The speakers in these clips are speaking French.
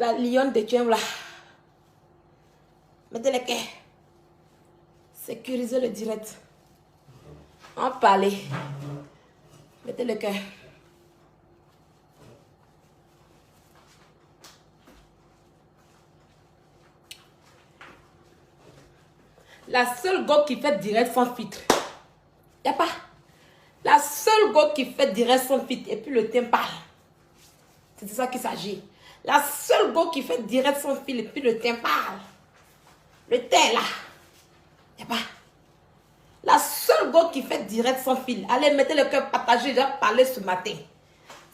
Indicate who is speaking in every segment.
Speaker 1: La lionne de Dieu là. Mettez les quais. Sécurisez le direct. En parler. Mettez le cœur. La seule go qui fait direct sans filtre. Y a pas. La seule go qui fait direct sans filtre et puis le teint parle. C'est de ça qu'il s'agit. La seule go qui fait direct sans fil et puis le teint parle. Le teint là. Y a pas. La seule go qui fait direct sans fil. Allez, mettez le cœur partagé. J'ai parlé ce matin.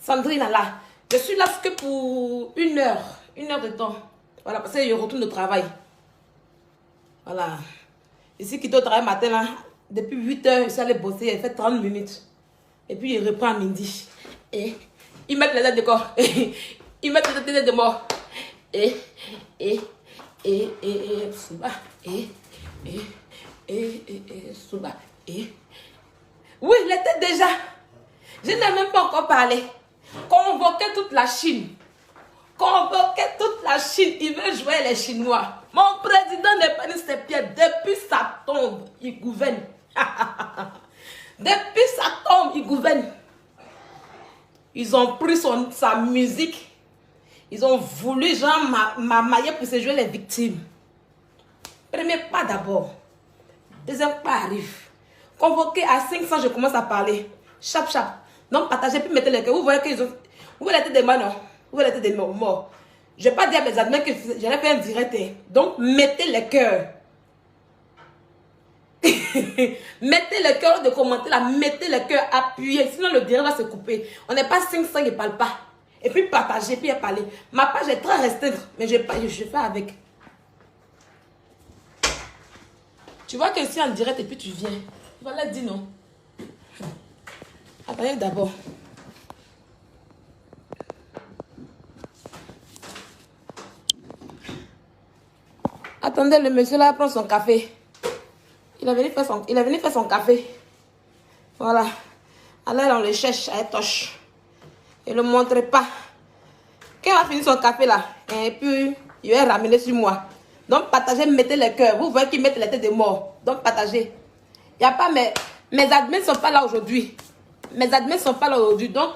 Speaker 1: Sandrine là. Je suis là que pour 1 heure. 1 heure de temps. Voilà, parce que je retourne au travail. Voilà. Ici, qui doit travailler matin là. Depuis 8 heures, je suis allé bosser. Il fait 30 minutes. Et puis, il reprend à midi. Et ils mettent les aides de corps. Ils mettent les aides de mort. Souba. Souba. Oui, il était déjà. Je n'ai même pas encore parlé. Convoquer toute la Chine. Convoquer toute la Chine. Il veut jouer les Chinois. Mon président n'est pas de ses pieds. Depuis sa tombe, il gouverne. Depuis sa tombe, il gouverne. Ils ont pris sa musique. Ils ont voulu, genre, m'amailler pour se jouer les victimes. Premier pas d'abord. Deuxième pas arrive. Convoqué à 500, je commence à parler. Chap, chap. Donc, partagez, puis mettez les cœurs. Vous voyez qu'ils ont... Vous voyez la tête des morts, non? Vous voyez la tête des morts. Je ne vais pas dire à mes admins que j'allais faire un direct. Donc, mettez les cœurs. Mettez le cœur de commenter là. Mettez le cœur, appuyez. Sinon, le direct va se couper. On n'est pas 500, il ne parle pas. Et puis, partagez, puis parler. Ma page est très restreinte, mais je fais avec. Tu vois que si en direct et puis tu viens. Voilà, dis non. Attendez d'abord. Attendez, le monsieur là prend son café. Il est venu faire son café. Voilà. Alors on le cherche à Etoche. Il ne le montre pas. Quand il a fini son café là, et puis il va ramener sur moi. Donc partagez, mettez le cœur. Vous voyez qu'ils mettent les têtes de mort. Donc partagez. Il n'y a pas mes admins ne sont pas là aujourd'hui. Mes admins ne sont pas là aujourd'hui. Donc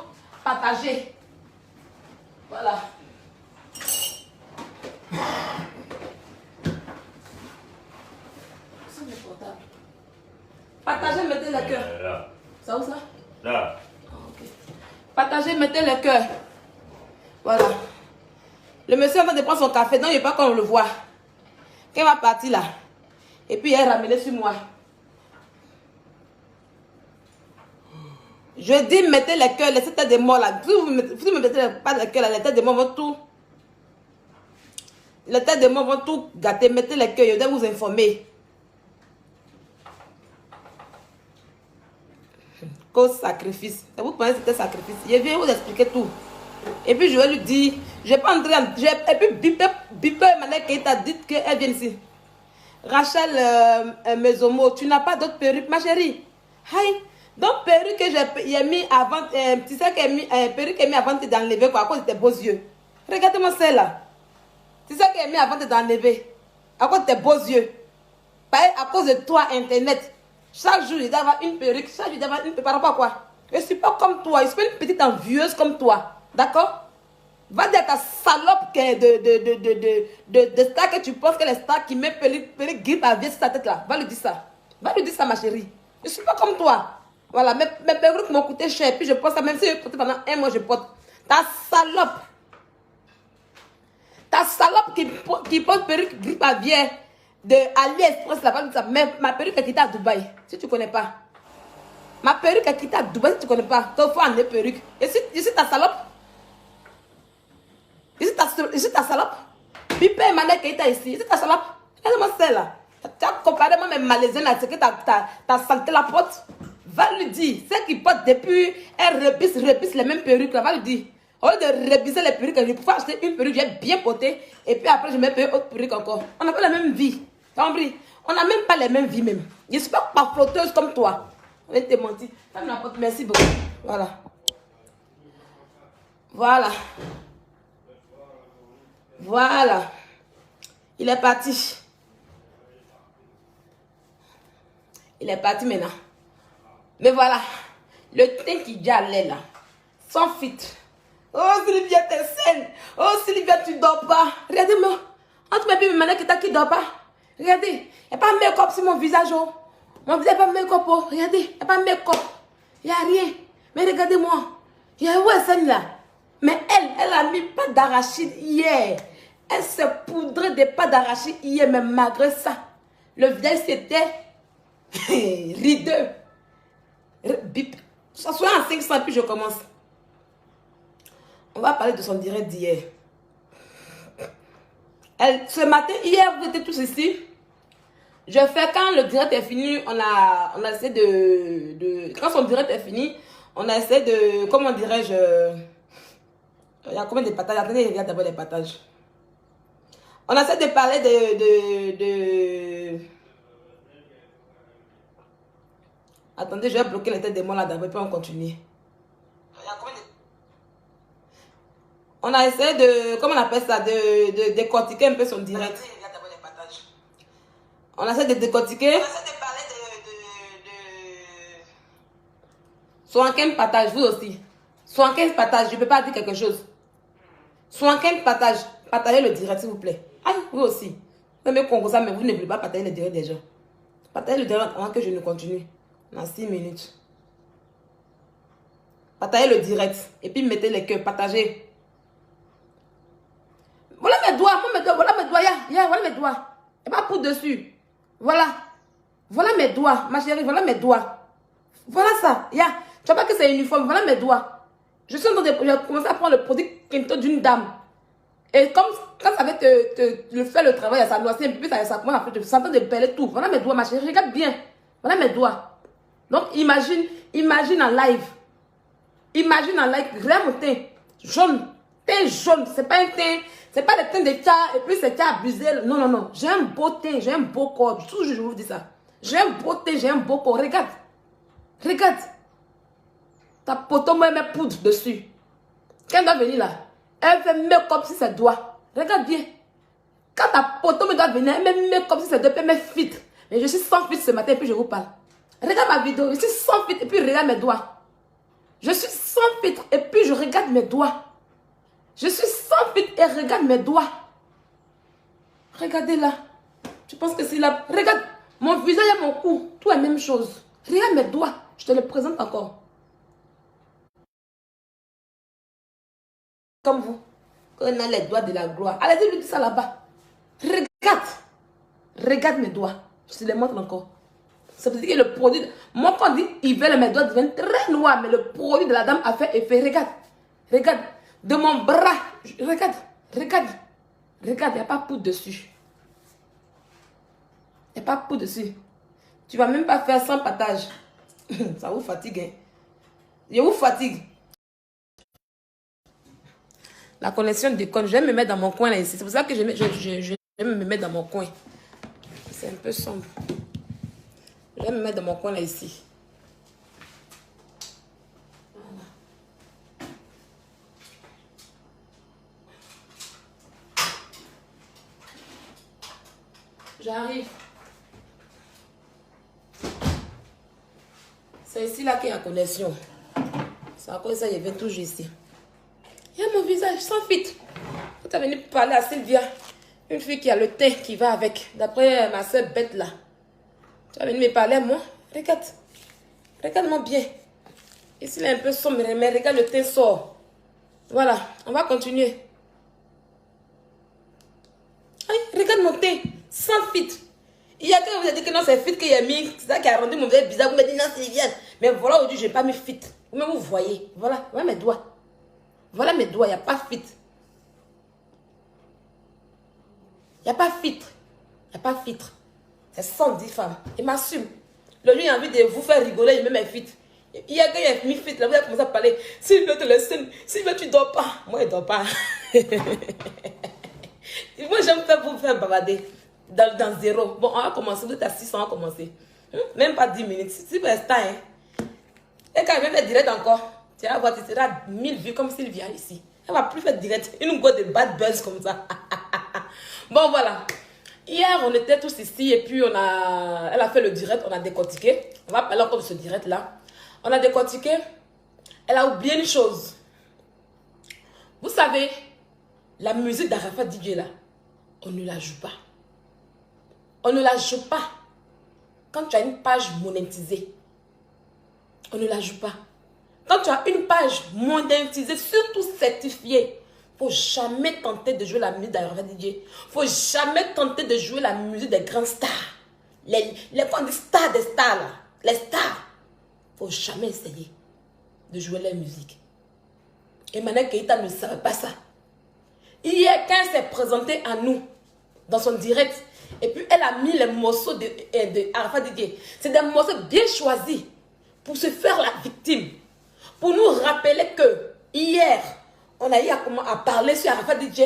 Speaker 1: partagez. Voilà. Partagez, mettez le cœur. Ça où ça?
Speaker 2: Là.
Speaker 1: Okay. Partagez, mettez le cœur. Voilà. Le monsieur est en train de prendre son café. Donc il n'est pas qu'on le voit. Quand il va partir là. Et puis il est ramené sur moi. Je dis mettez le cœur, les têtes de mort là. Si vous me mettez pas le cœur là, les têtes de mort vont tout. Les têtes de mort vont tout gâter. Mettez le cœur, je dois vous informer. Cause sacrifice. Vous pensez que c'était sacrifice. Je viens vous expliquer tout. Et puis je vais lui dire, je vais pas entrer en... Et puis Bipe Emmanuel Keita dit qu'elle vient ici. Rachel Mesomo, tu n'as pas d'autre perruque, ma chérie. Aïe. Donc perruque que j'ai mis avant, tu sais que perruque que j'ai mis avant de t'enlever quoi, à cause de tes beaux yeux. Regarde-moi celle-là. Tu sais que j'ai mis avant de t'enlever, à cause de tes beaux yeux. À cause de toi, Internet. Chaque jour, il doit avoir une perruque. Chaque jour, il doit avoir une perruque. Par rapport à quoi? Je ne suis pas comme toi. Je suis pas une petite envieuse comme toi. D'accord? Va dire à ta salope de star que tu penses que les stars qui mettent perruque grippe à vie sur ta tête là. Va lui dire ça. Va lui dire ça, ma chérie. Je ne suis pas comme toi. Voilà, mes perruques m'ont coûté cher. Puis je porte ça. Même si je porte pendant 1 mois, je porte. Ta salope. Ta salope qui porte perruque grippe à vie de AliExpress là, ça. Mais ma perruque est quittée à Dubaï, si tu ne connais pas. Ma perruque est quittée à Dubaï, si tu ne connais pas. Toi, il faut en des perruques. Et si ta salope. Ici ta salope. Pipe Emmanuel Keita ici. Ici ta salope. Regarde-moi celle-là. Tu as comparé moi mes malaisiens là, c'est que t'as salté la porte. Va lui dire. Celle qui porte depuis, elle rebisse les mêmes perruques là. Va lui dire. Au lieu de rebisser les perruques, je peux acheter une perruque, j'ai bien porté. Et puis après, je mets une autre perruque encore. On n'a pas la même vie. T'as compris? On n'a même pas les mêmes vies même. Je ne suis pas flotteuse comme toi. On va te mentir. Merci beaucoup. Voilà. Voilà. Voilà. Il est parti. Il est parti maintenant. Mais voilà. Le teint qui allait là. Sans filtre. Oh Sylvia, t'es saine. Oh Sylvia, tu dors pas. Regardez-moi. Entre mes pieds, maintenant qui dort pas. Regardez. Il n'y a pas de make-up sur mon visage. Oh. Mon visage n'a pas de make-up. Oh. Regardez. Il n'y a pas de make-up. Il n'y a rien. Mais regardez-moi. Il y a où est scène là? Mais elle a mis pas d'arachide hier. Elle se poudrait des pâtes d'arachide hier. Mais malgré ça, le visage c'était rideux. Bip. Ça soit en 500 puis je commence. On va parler de son direct d'hier. Ce matin, hier, vous étiez tous ici. Je fais quand le direct est fini, on a essayé de... Quand son direct est fini, on a essayé de... Comment dirais-je? Il y a combien de partages? Attendez, il y a d'abord les partages. On a essayé de parler de... Attendez, je vais bloquer les têtes des mots là d'abord, puis on continue. On a essayé de... Comment on appelle ça? De décortiquer un peu son direct. On a essayé de décortiquer. On a essayé de parler de... 75 partages, vous aussi. 75 partages, je ne peux pas dire quelque chose. 75 partages. Partagez le direct, s'il vous plaît. Ah, vous aussi. Vous aimez qu'on ça, mais vous ne voulez pas partager le direct des gens. Partagez le direct avant que je ne continue. Dans 6 minutes. Partagez le direct. Et puis mettez les cœurs. Partagez. Voilà mes doigts. Voilà mes doigts. Voilà mes doigts. Et pas pour dessus. Voilà. Voilà mes doigts. Ma chérie, voilà mes doigts. Voilà ça. Tu vois pas que c'est uniforme. Voilà mes doigts. Je suis en train de... J'ai commencé à prendre le produit Kento d'une dame. Et comme quand ça va te faire le travail, ça doit un peu plus, ça commence à faire, tu s'entends de peler tout. Voilà mes doigts, ma chérie. Regarde bien. Voilà mes doigts. Donc, imagine en live. Imagine en live. Regarde mon teint. Jaune. Teint jaune. C'est pas un teint. C'est pas le teint de tcha. Et puis, c'est tcha abusé. Non, non, non. J'ai un beau teint. J'ai un beau corps. Toujours, je vous dis ça. J'ai un beau teint. J'ai un beau corps. Regarde. Regarde. Ta poteau me met poudre dessus. Quand elle doit venir là, elle fait make-up sur ses doigts. Regarde bien. Quand ta poteau me doit venir, elle met make-up sur ses doigts. Elle met filtre. Mais je suis sans filtre ce matin et puis je vous parle. Regarde ma vidéo, je suis sans filtre et puis regarde mes doigts. Je suis sans filtre et puis je regarde mes doigts. Je suis sans filtre et regarde mes doigts. Regardez là. Tu penses que c'est là. Regarde, mon visage et mon cou, tout la même chose. Regarde mes doigts, je te le présente encore. Comme vous, quand on a les doigts de la gloire. Allez-y, lui dis ça là-bas. Regarde. Regarde mes doigts. Je te les montre encore. Ça veut dire que le produit... Moi, quand on dit hiver, mes doigts deviennent très noirs. Mais le produit de la dame a fait effet. Regarde. Regarde. De mon bras. Regarde. Regarde. Regarde, il n'y a pas de poudre dessus. Il n'y a pas de poudre dessus. Tu ne vas même pas faire 100 partages. Ça vous fatigue. Hein? Je vous fatigue. La connexion déconne. Je vais me mettre dans mon coin là ici. C'est pour ça que je vais me mettre dans mon coin. C'est un peu sombre. Je vais me mettre dans mon coin là ici. Voilà. J'arrive. C'est ici là qu'il y a la connexion. C'est à cause de ça que je viens toujours ici. Il y a mon visage sans filtre. Tu es venu parler à Sylvia. Une fille qui a le teint qui va avec. D'après ma soeur bête là. Tu vas venir me parler à moi. Regarde. Regarde-moi bien. Ici, il est un peu sombre, mais regarde le teint sort. Voilà. On va continuer. Aïe, regarde mon teint. Sans filtre. Il y a quelqu'un qui vous a dit que non, c'est filtre qu'il a mis. C'est ça qui a rendu mon visage bizarre. Vous me dites non, c'est Viviane. Mais voilà, aujourd'hui, je n'ai pas mis filtre. Vous voyez. Voilà. Voilà mes doigts. Voilà mes doigts. Il n'y a pas filtre. Il n'y a pas filtre. Il n'y a pas filtre. C'est 110 femmes. Il m'assume. Le lui a envie de vous faire rigoler, il met mes filtres. Il y a quelqu'un qui a mis filtre là, vous avez commencé à parler. Sylvia te laisse, Sylvia tu dors pas. Moi je dors pas. Moi j'aime faire vous faire bavarder dans zéro. Bon, on va commencer, vous êtes à 600, on va commencer. Même pas 10 minutes. Si vous restez, hein. Et quand même fait direct encore, tu vas voir, tu seras 1000 vues comme Sylvia ici. Elle va plus faire direct. Une go de bad buzz comme ça. Bon, voilà. Hier, on était tous ici et puis elle a fait le direct, on a décortiqué. On va parler encore de ce direct-là. On a décortiqué. Elle a oublié une chose. Vous savez, la musique d'Arafat DJ là, on ne la joue pas. On ne la joue pas. Quand tu as une page monétisée, on ne la joue pas. Quand tu as une page monétisée, surtout certifiée, il ne faut jamais tenter de jouer la musique d'Arafat DJ. Il ne faut jamais tenter de jouer la musique des grands stars. Les stars des stars là. Les stars. Il ne faut jamais essayer de jouer la musique. Emmanuel Keïta ne savait pas ça. Hier, quand elle s'est présentée à nous, dans son direct, et puis elle a mis les morceaux de Arafat DJ. C'est des morceaux bien choisis pour se faire la victime. Pour nous rappeler que hier, on a eu à parler sur Arafat DJ.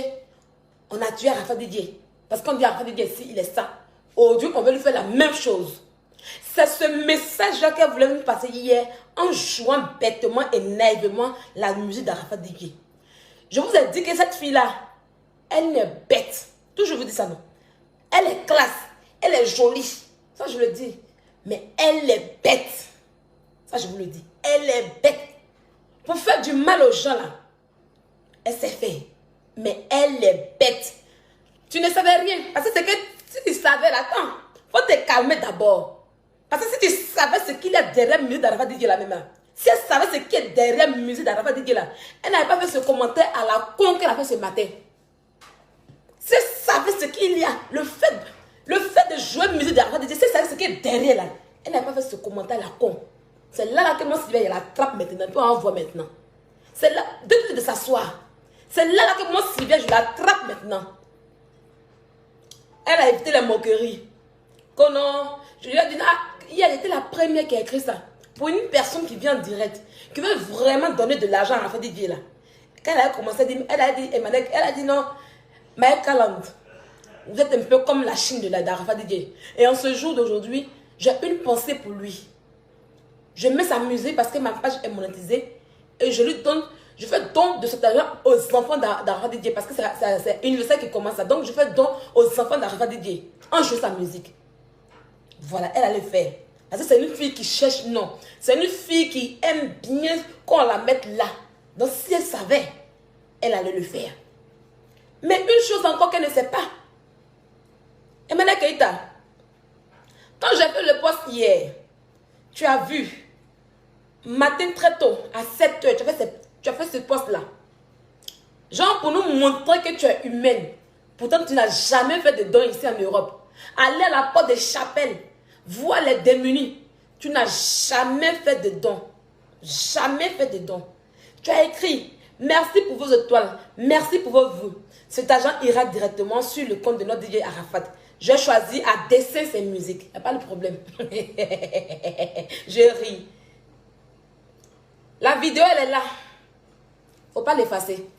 Speaker 1: On a tué Arafat DJ. Parce qu'on dit Arafat DJ, si il est ça. Aujourd'hui, on veut lui faire la même chose. C'est ce message-là qu'elle voulait nous passer hier en jouant bêtement et naïvement la musique d'Arafat DJ. Je vous ai dit que cette fille-là, elle n'est bête. Toujours je vous dis ça, non? Elle est classe, elle est jolie. Ça, je le dis. Mais elle est bête. Ça, je vous le dis. Elle est bête. Pour faire du mal aux gens, là, elle s'est fait. Mais elle est bête. Tu ne savais rien. Parce que c'est que si tu savais, là, attends, faut te calmer d'abord. Parce que si tu savais ce qu'il y a derrière la musique d'Arafat DJ là même, si elle savait ce qu'il y a derrière la musique d'Arafat DJ là, elle n'avait pas fait ce commentaire à la con qu'elle a fait ce matin. Si elle savait ce qu'il y a, le fait de jouer musique d'Arafat DJ, si elle savait ce qu'il y a derrière là, elle n'avait pas fait ce commentaire à la con. C'est là que moi, Sylvia, il la trappe maintenant, puis on voit maintenant. C'est là, de s'asseoir. C'est là que moi, Sylvia, je la trappe maintenant. Elle a évité la moquerie. Que non, je lui ai dit, hier, elle était la première qui a écrit ça. Pour une personne qui vient en direct, qui veut vraiment donner de l'argent à Arafat DJ là. Quand elle a commencé à dire, elle a dit, Emmanuel, elle a dit non, Maël Kaland, vous êtes un peu comme la Chine de d'Arafat DJ. Et en ce jour d'aujourd'hui, j'ai une pensée pour lui. Je mets sa musique parce que ma page est monétisée et je lui donne, je fais don de cet argent aux enfants d'Arafat DJ parce que c'est universel qui commence ça. Donc je fais don aux enfants d'Arafat DJ en jouant sa musique. Voilà, elle allait faire. Parce que c'est une fille qui cherche, non. C'est une fille qui aime bien qu'on la mette là. Donc si elle savait, elle allait le faire. Mais une chose encore qu'elle ne sait pas. Emmanuel Keïta, quand j'ai fait le post hier, tu as vu, matin très tôt, à 7 h, tu as fait ce post-là. Genre pour nous montrer que tu es humaine. Pourtant, tu n'as jamais fait de dons ici en Europe. Aller à la porte des chapelles, voir les démunis. Tu n'as jamais fait de dons. Jamais fait de dons. Tu as écrit, merci pour vos étoiles, merci pour vos vues. Cet argent ira directement sur le compte de notre DJ Arafat. J'ai choisi à dessin ses musiques. Il n'y a pas de problème. Je ris. La vidéo, elle est là. Faut pas l'effacer.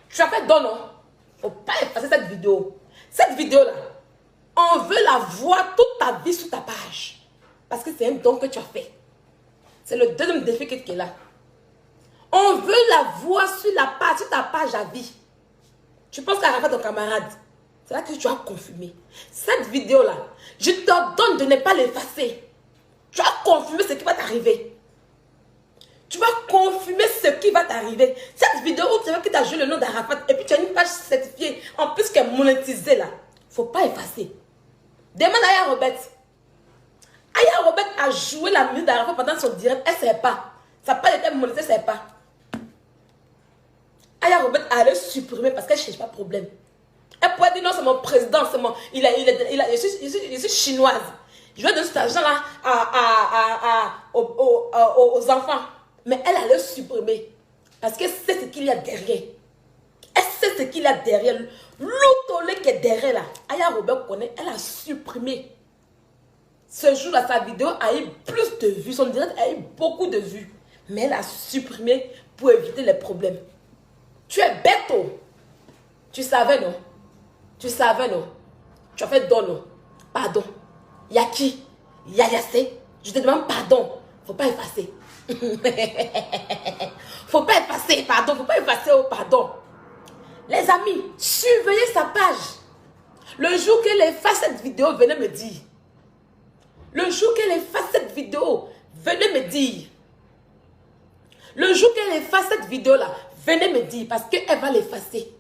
Speaker 1: Tu as fait don, non? Faut pas effacer cette vidéo. Cette vidéo-là, on veut la voir toute ta vie sur ta page. Parce que c'est un don que tu as fait. C'est le deuxième défi qui est là. On veut la voir sur ta page à vie. Tu penses qu'Arafat ton camarade. C'est là que tu as confirmé. Cette vidéo-là, je t'ordonne de ne pas l'effacer. Tu as confirmé ce qui va t'arriver. Tu vas confirmer ce qui va t'arriver. Cette vidéo où tu as joué le nom d'Arafat et puis tu as une page certifiée, en plus qu'elle est monétisée là. Il ne faut pas effacer. Demande à Aya Robert. Aya Robert a joué la musique d'Arafat pendant son direct. Elle ne sait pas. Ça n'a pas été monétisé, elle ne sait pas. Aya Robert allait supprimer parce qu'elle ne cherche pas de problème. Elle pourrait dire non, c'est mon président, c'est mon. Je suis chinoise. Je vais donner cet argent-là aux enfants. Mais elle allait supprimer. Parce qu'elle sait ce qu'il y a derrière. Elle sait ce qu'il y a derrière. L'autre qui est derrière là. Aya Robert connaît, elle a supprimé. Ce jour-là, sa vidéo a eu plus de vues. Son direct a eu beaucoup de vues. Mais elle a supprimé pour éviter les problèmes. Tu es bête, oh. Tu savais, non? Tu savais, non? Tu as fait don, non? Pardon. Yaki, Yayase, je te demande pardon. Faut pas effacer. Faut pas effacer, pardon. Faut pas effacer, oh, pardon. Les amis, surveillez sa page. Le jour qu'elle efface cette vidéo, venez me dire. Le jour qu'elle efface cette vidéo, venez me dire. Le jour qu'elle efface cette vidéo-là, venez me dire. Parce qu'elle va l'effacer.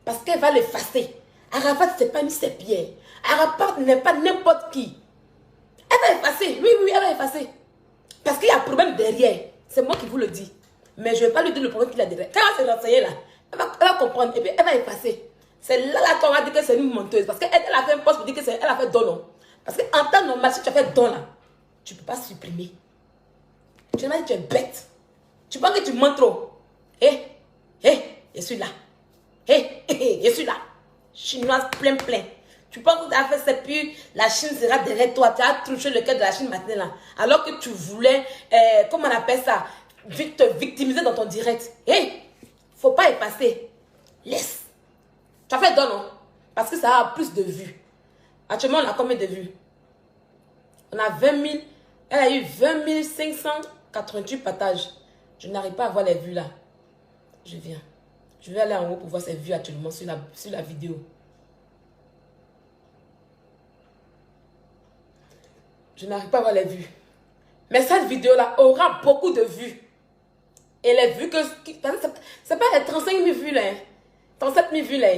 Speaker 1: Parce qu'elle va l'effacer. Arafat, c'est pas une Pierre. Arafat n'est pas n'importe qui. Elle va effacer. Oui, oui, elle va effacer. Parce qu'il y a un problème derrière. C'est moi qui vous le dis. Mais je ne vais pas lui dire le problème qu'il a derrière. Quand elle va se renseigner là, elle va comprendre. Et puis elle va effacer. C'est là qu'on va dire que c'est une menteuse. Parce qu'elle a fait un poste pour dire qu'elle a fait don. Non. Parce qu'en temps normal, si tu as fait don là, tu ne peux pas supprimer. Tu m'as dit tu es bête. Tu penses que tu mens trop. Je suis là. Je suis là. Chinoise plein. Tu penses que tu as fait cette pure, la Chine sera derrière toi. Tu as touché le cœur de la Chine maintenant là. Alors que tu voulais, comment on appelle ça, te victimiser dans ton direct. Faut pas effacer. Laisse. Tu as fait don, non? Parce que ça a plus de vues. Actuellement, on a combien de vues? On a 20 000. Elle a eu 20 588 partages. Je n'arrive pas à voir les vues là. Je viens. Je vais aller en haut pour voir ses vues actuellement sur la vidéo. Je n'arrive pas à voir les vues. Mais cette vidéo-là aura beaucoup de vues. Et les vues que... C'est pas les 35 000 vues là. 37 000 vues là.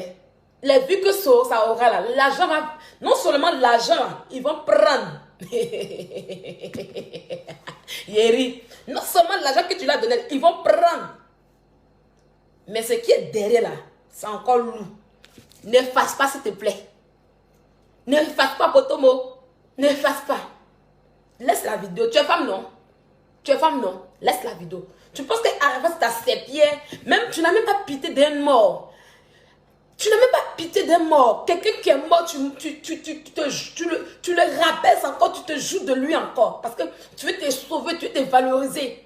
Speaker 1: Les vues que ça aura là. L'argent va... Non seulement l'argent, ils vont prendre. Yeri. Non seulement l'argent que tu l'as donné, ils vont prendre. Mais ce qui est derrière là, c'est encore lourd. N'efface pas s'il te plaît. N'efface pas Potomo. N'efface pas. Laisse la vidéo. Tu es femme, non? Tu es femme, non? Laisse la vidéo. Tu penses qu'Arafat, c'est à ses pieds. Même, tu n'as même pas pitié d'un mort. Tu n'as même pas pitié d'un mort. Quelqu'un qui est mort, tu le rabaisses encore, tu te joues de lui encore. Parce que tu veux te sauver, tu veux te valoriser.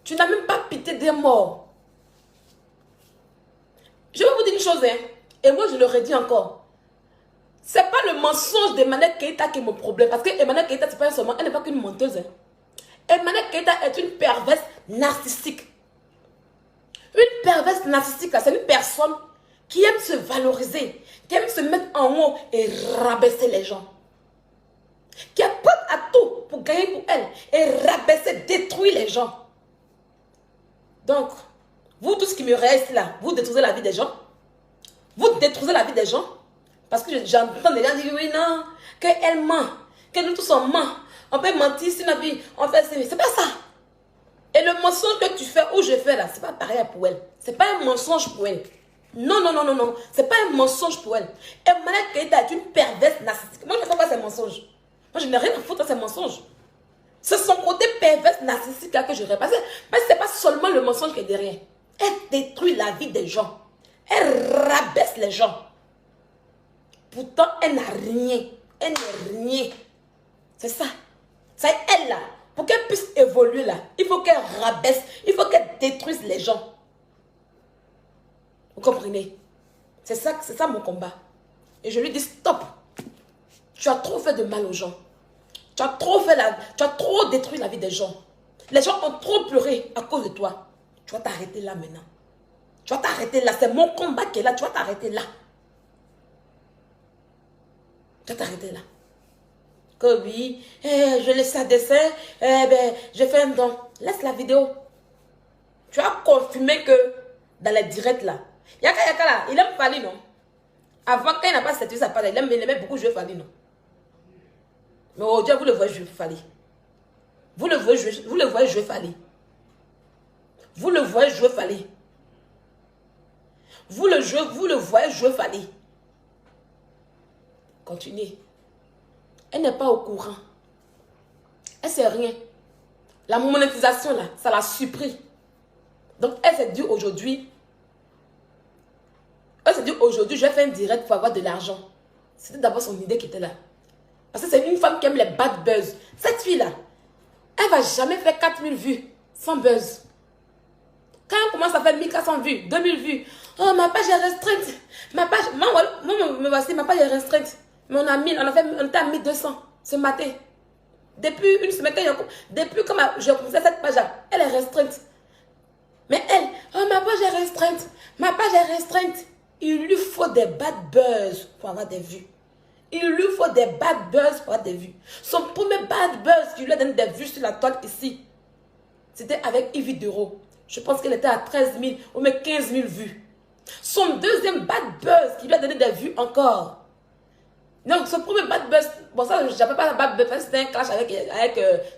Speaker 1: Tu n'as même pas pitié d'un mort. Je vais vous dire une chose, hein. Et moi, je le redis encore. Ce n'est pas le mensonge d'Emmanuel Keïta qui est mon problème. Parce que Emmanuel Keïta, c'est pas seulement, elle n'est pas qu'une menteuse. Hein. Emmanuel Keïta est une perverse narcissique. Une perverse narcissique, c'est une personne qui aime se valoriser, qui aime se mettre en haut et rabaisser les gens. Qui est prête à tout pour gagner pour elle et rabaisser, détruire les gens. Donc, vous tous qui me restent là, vous détruisez la vie des gens. Vous détruisez la vie des gens. Parce que j'entends des gens dire, oui, non, qu'elle ment, que nous tous on ment. On peut mentir sur la vie, on fait ça. C'est pas ça. Et le mensonge que tu fais ou je fais là, c'est pas pareil pour elle. C'est pas un mensonge pour elle. Non. C'est pas un mensonge pour elle. Emmanuel Keïta est une perverse narcissique. Moi, je ne fais pas ces mensonges. Moi, je n'ai rien à foutre de ces mensonges. C'est son côté perverse narcissique là que je repasse. Mais ce n'est pas seulement le mensonge qui est derrière. Elle détruit la vie des gens. Elle rabaisse les gens. Pourtant, elle n'a rien. Elle n'est rien. C'est ça. C'est elle là. Pour qu'elle puisse évoluer là, il faut qu'elle rabaisse. Il faut qu'elle détruise les gens. Vous comprenez? C'est ça mon combat. Et je lui dis stop. Tu as trop fait de mal aux gens. Tu as trop détruit la vie des gens. Les gens ont trop pleuré à cause de toi. Tu vas t'arrêter là maintenant. Tu vas t'arrêter là. C'est mon combat qui est là. Tu vas t'arrêter là. Tu vas t'arrêter là. Que oui, je laisse un dessin, je fais un don. Laisse la vidéo. Tu as confirmé que dans les directs là, Yaka là, il aime Fally, non? Avant, quand il n'a pas statué sa part, il aimait beaucoup jouer Fally, non? Mais aujourd'hui, vous le voyez jouer Fally. Vous le voyez jouer Fally. Vous le voyez jouer Fally. Vous le voyez jouer Fally. Continuez. Elle n'est pas au courant. Elle ne sait rien. La monétisation, là, ça l'a surpris. Donc, elle s'est dit aujourd'hui, je vais faire un direct pour avoir de l'argent. C'était d'abord son idée qui était là. Parce que c'est une femme qui aime les bad buzz. Cette fille-là, elle ne va jamais faire 4000 vues sans buzz. Quand elle commence à faire 1400 vues, 2000 vues, oh, ma page est restreinte. Ma page, moi, me voici, ma page est restreinte. Mais on était à 1200 ce matin. Depuis une semaine, depuis que je commençais cette page-là, elle est restreinte. Mais elle, oh ma page est restreinte, ma page est restreinte. Il lui faut des bad buzz pour avoir des vues. Il lui faut des bad buzz pour avoir des vues. Son premier bad buzz qui lui a donné des vues sur la toile ici, c'était avec Yves Duro. Je pense qu'elle était à 13 000 ou même 15 000 vues. Son deuxième bad buzz qui lui a donné des vues encore. Donc, son premier bad buzz, bon, ça, je n'appelle pas un bad buzz, c'était un clash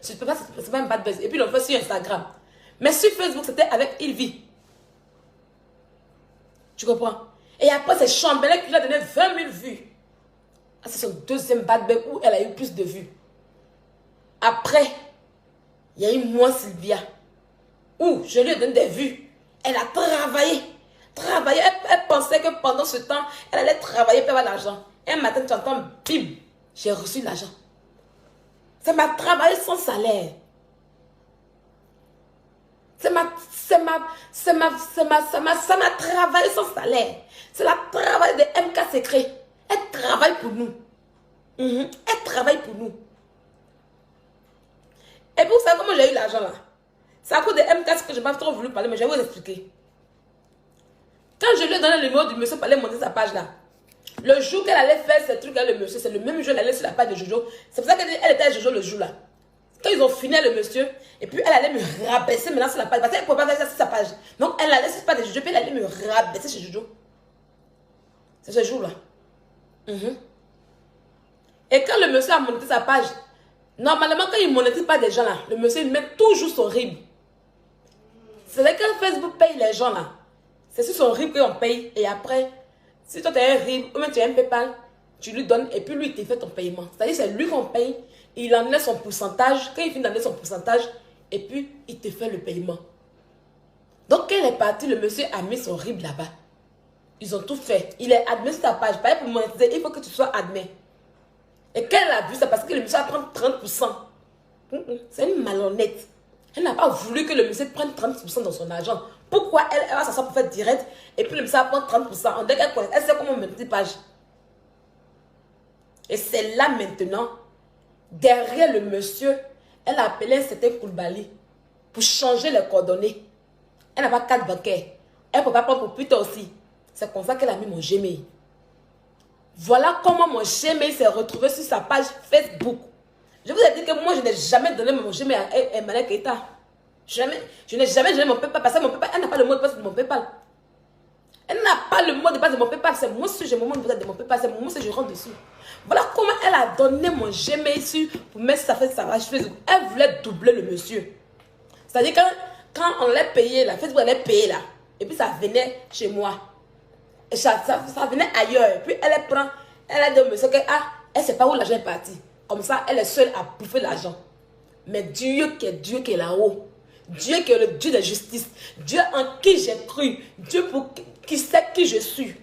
Speaker 1: c'est pas un bad buzz. Et puis, on fait sur Instagram. Mais sur Facebook, c'était avec Ilvi. Tu comprends? Et après, c'est Chambelin qui lui a donné 20 000 vues. Ah, c'est son deuxième bad buzz où elle a eu plus de vues. Après, il y a eu moi, Sylvia, où je lui ai donné des vues. Elle a travaillé. Elle pensait que pendant ce temps, elle allait travailler pour avoir l'argent. Un matin, tu entends, bim, j'ai reçu l'argent. Ça m'a travaillé sans salaire. Ça m'a travaillé sans salaire. C'est le travail de MK Secret. Elle travaille pour nous. Elle travaille pour nous. Et pour ça, comment j'ai eu l'argent là? C'est à cause de MK Secret que je n'ai pas trop voulu parler, mais je vais vous expliquer. Quand je lui ai donné le numéro du monsieur pour aller monter sa page là, le jour qu'elle allait faire ce truc avec le monsieur, c'est le même jour qu'elle allait sur la page de Jojo. C'est pour ça qu'elle était à Jojo le jour là. Quand ils ont fini le monsieur, et puis elle allait me rabaisser maintenant sur la page. Parce qu'elle ne pouvait pas faire ça sur sa page. Donc elle allait sur la page de Jojo, puis elle allait me rabaisser chez Jojo. C'est ce jour là. Et quand le monsieur a monté sa page, normalement quand il ne monétise pas des gens là, le monsieur il met toujours son RIB. C'est vrai que Facebook paye les gens là. C'est sur son RIB qu'on paye. Et après, si toi tu as un RIB ou même tu as un PayPal, tu lui donnes et puis lui il te fait ton paiement. C'est-à-dire c'est lui qu'on paye, il enlève son pourcentage. Quand il finit d'enlever son pourcentage, et puis il te fait le paiement. Donc quand elle est partie, le monsieur a mis son RIB là-bas. Ils ont tout fait. Il est admis sur ta page. Pareil pour monétiser, il faut que tu sois admis. Et quand elle a vu ça, parce que le monsieur va prendre 30%. C'est une malhonnête. Elle n'a pas voulu que le monsieur prenne 30% dans son argent. Pourquoi elle va s'asseoir pour faire direct et puis le monsieur va prendre 30%? On dit qu'elle connaît. Elle sait comment monétiser page. Et c'est là maintenant, derrière le monsieur, elle a appelé un certain Koulibaly pour changer les coordonnées. Elle n'a pas carte bancaire. Elle ne peut pas prendre pour plus tard aussi. C'est comme ça qu'elle a mis mon Gmail. Voilà comment mon Gmail s'est retrouvé sur sa page Facebook. Je vous ai dit que moi, je n'ai jamais donné mon Gmail à Emmanuel Keita. Jamais. Je n'ai jamais donné mon PayPal parce que mon PayPal, elle n'a pas le mot de passe de mon PayPal. Elle n'a pas le mot de passe de mon PayPal. C'est moi si j'ai mon mot de passe de mon PayPal. C'est moi si je rentre dessus. Voilà comment elle a donné mon Gmail pour mettre sa page Facebook. Elle voulait doubler le monsieur. C'est-à-dire que quand on l'a payé, la Facebook allait payer là. Et puis ça venait chez moi. Et ça venait ailleurs. Et puis elle prend, elle a dit au monsieur que elle ne sait pas où l'argent est parti. Comme ça, elle est seule à bouffer l'argent. Mais Dieu qui est là-haut. Dieu qui est le Dieu de justice. Dieu en qui j'ai cru. Dieu pour qui sait qui je suis.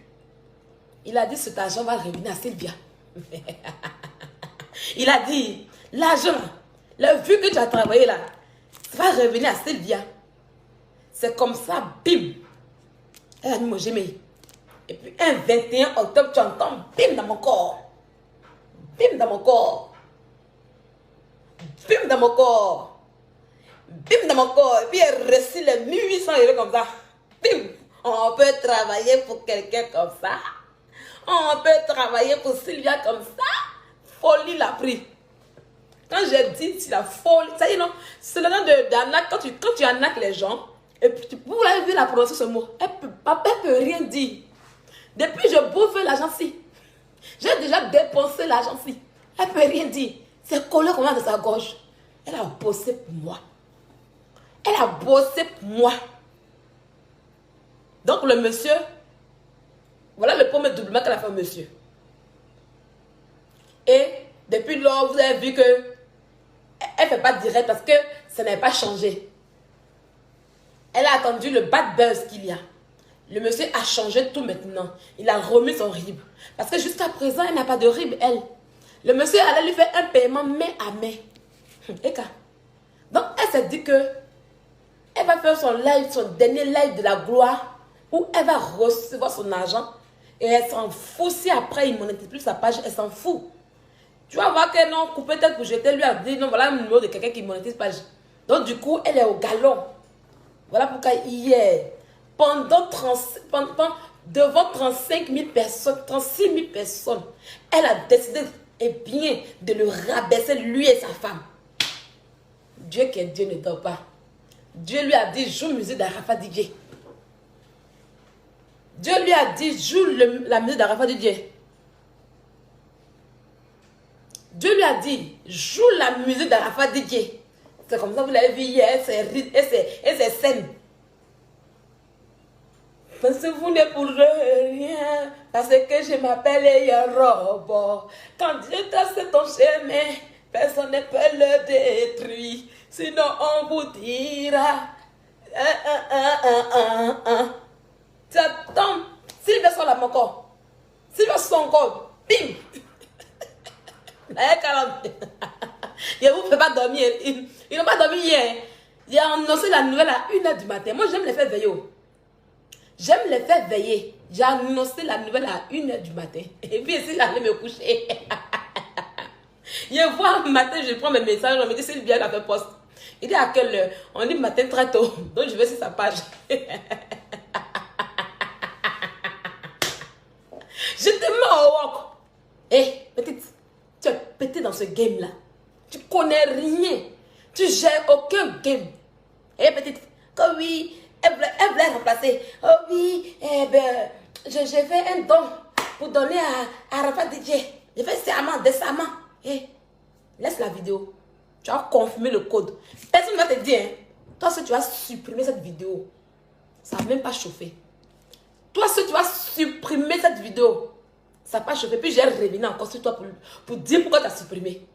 Speaker 1: Il a dit cet argent va revenir à Sylvia. Il a dit l'argent, la vue que tu as travaillé là, ça va revenir à Sylvia. C'est comme ça, bim. Elle a mis mon Gmail. Et puis un 21 octobre, tu entends bim dans mon corps. Bim dans mon corps. Bim dans mon corps. Bim dans mon corps. Et puis elle reçut les 1800 € comme ça. Bim. On peut travailler pour quelqu'un comme ça. On peut travailler pour Sylvia comme ça. Folie l'a pris. Quand j'ai dit c'est la folie, ça y est non, c'est le nom d'arnaque. Quand tu arnaques les gens, et puis vous l'avez vu la prononcer ce mot, elle peut rien dire. Depuis je bouffe l'argent-ci. J'ai déjà dépensé l'argent-ci. Elle peut rien dire. C'est collé comme ça de sa gorge. Elle a bossé pour moi. Elle a bossé pour moi. Donc le monsieur, voilà le premier doublement qu'elle a fait au monsieur. Et depuis lors, vous avez vu que elle ne fait pas direct parce que ça n'a pas changé. Elle a attendu le bad buzz qu'il y a. Le monsieur a changé tout maintenant. Il a remis son RIB. Parce que jusqu'à présent, elle n'a pas de RIB, elle. Le monsieur allait lui faire un paiement main à main. Donc, elle s'est dit que elle va faire son live, son dernier live de la gloire, où elle va recevoir son argent. Et elle s'en fout. Si après, il ne monétise plus sa page, elle s'en fout. Tu vas voir qu'elle non, coupé tête pour jeter, lui a dit non, voilà le numéro de quelqu'un qui monétise pas. Donc du coup, elle est au galon. Voilà pourquoi hier, devant 35 000 personnes, 36 000 personnes, elle a décidé et bien de le rabaisser, lui et sa femme. Dieu qui est Dieu ne dort pas. Dieu lui a dit, joue musique d'Arafat DJ. Dieu lui a dit, joue la musique d'Arafat DJ. Dieu lui a dit, joue la musique d'Arafat DJ. C'est comme ça, vous l'avez vu hier, et c'est scène. Parce que vous n'êtes pour rien, parce que je m'appelle Yarobo. Quand Dieu trace ton chemin, personne ne peut le détruire. Sinon on vous dira. Tu attends, s'il veut son âme encore, s'il veut son corps, bim. Il ne vous fait pas dormir. Ils n'ont pas dormi hier. Il a annoncé la nouvelle à 1h du matin. Moi, j'aime les faire veiller. J'aime les faire veiller. J'ai annoncé la nouvelle à 1h du matin. Et puis, ici, j'allais me coucher. Je vois le matin, je prends mes messages. On me dit, c'est bien la fait poste. Il dit à quelle heure? On dit matin très tôt. Donc, je vais sur sa page. Je te mets au walk. Hé, petite, tu es pété dans ce game-là. Tu connais rien. Tu gères aucun game. Hé, petite, comme oui, elle voulait remplacer. Oh oui, eh ben, j'ai fait un don pour donner à Arafat DJ. J'ai fait serment, décemment. Hé, laisse la vidéo. Tu as confirmé le code. Personne ne va te dire, hein, toi, si tu vas supprimer cette vidéo, ça ne va même pas chauffer. Toi, si tu vas supprimer cette vidéo, ça va pas chauffer. Puis j'ai revenu encore sur toi pour dire pourquoi tu as supprimé.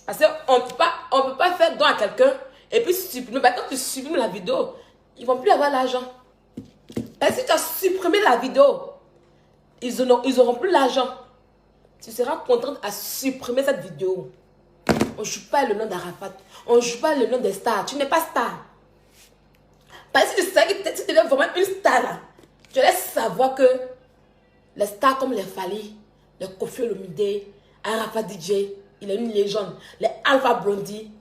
Speaker 1: Parce qu'on ne peut pas faire don à quelqu'un et puis supprimer. Bah, quand tu supprimes la vidéo, ils ne vont plus avoir l'argent. Si tu as supprimé la vidéo, ils n'auront plus l'argent. Tu seras contente à supprimer cette vidéo. On ne joue pas le nom d'Arafat. On ne joue pas le nom des stars. Tu n'es pas star. Parce que si tu sais que si tu es vraiment une star là, tu laisses savoir que les stars comme les Fali, les Koffi Olomide, Arafat DJ, il est une légende. Les Alpha Blondie,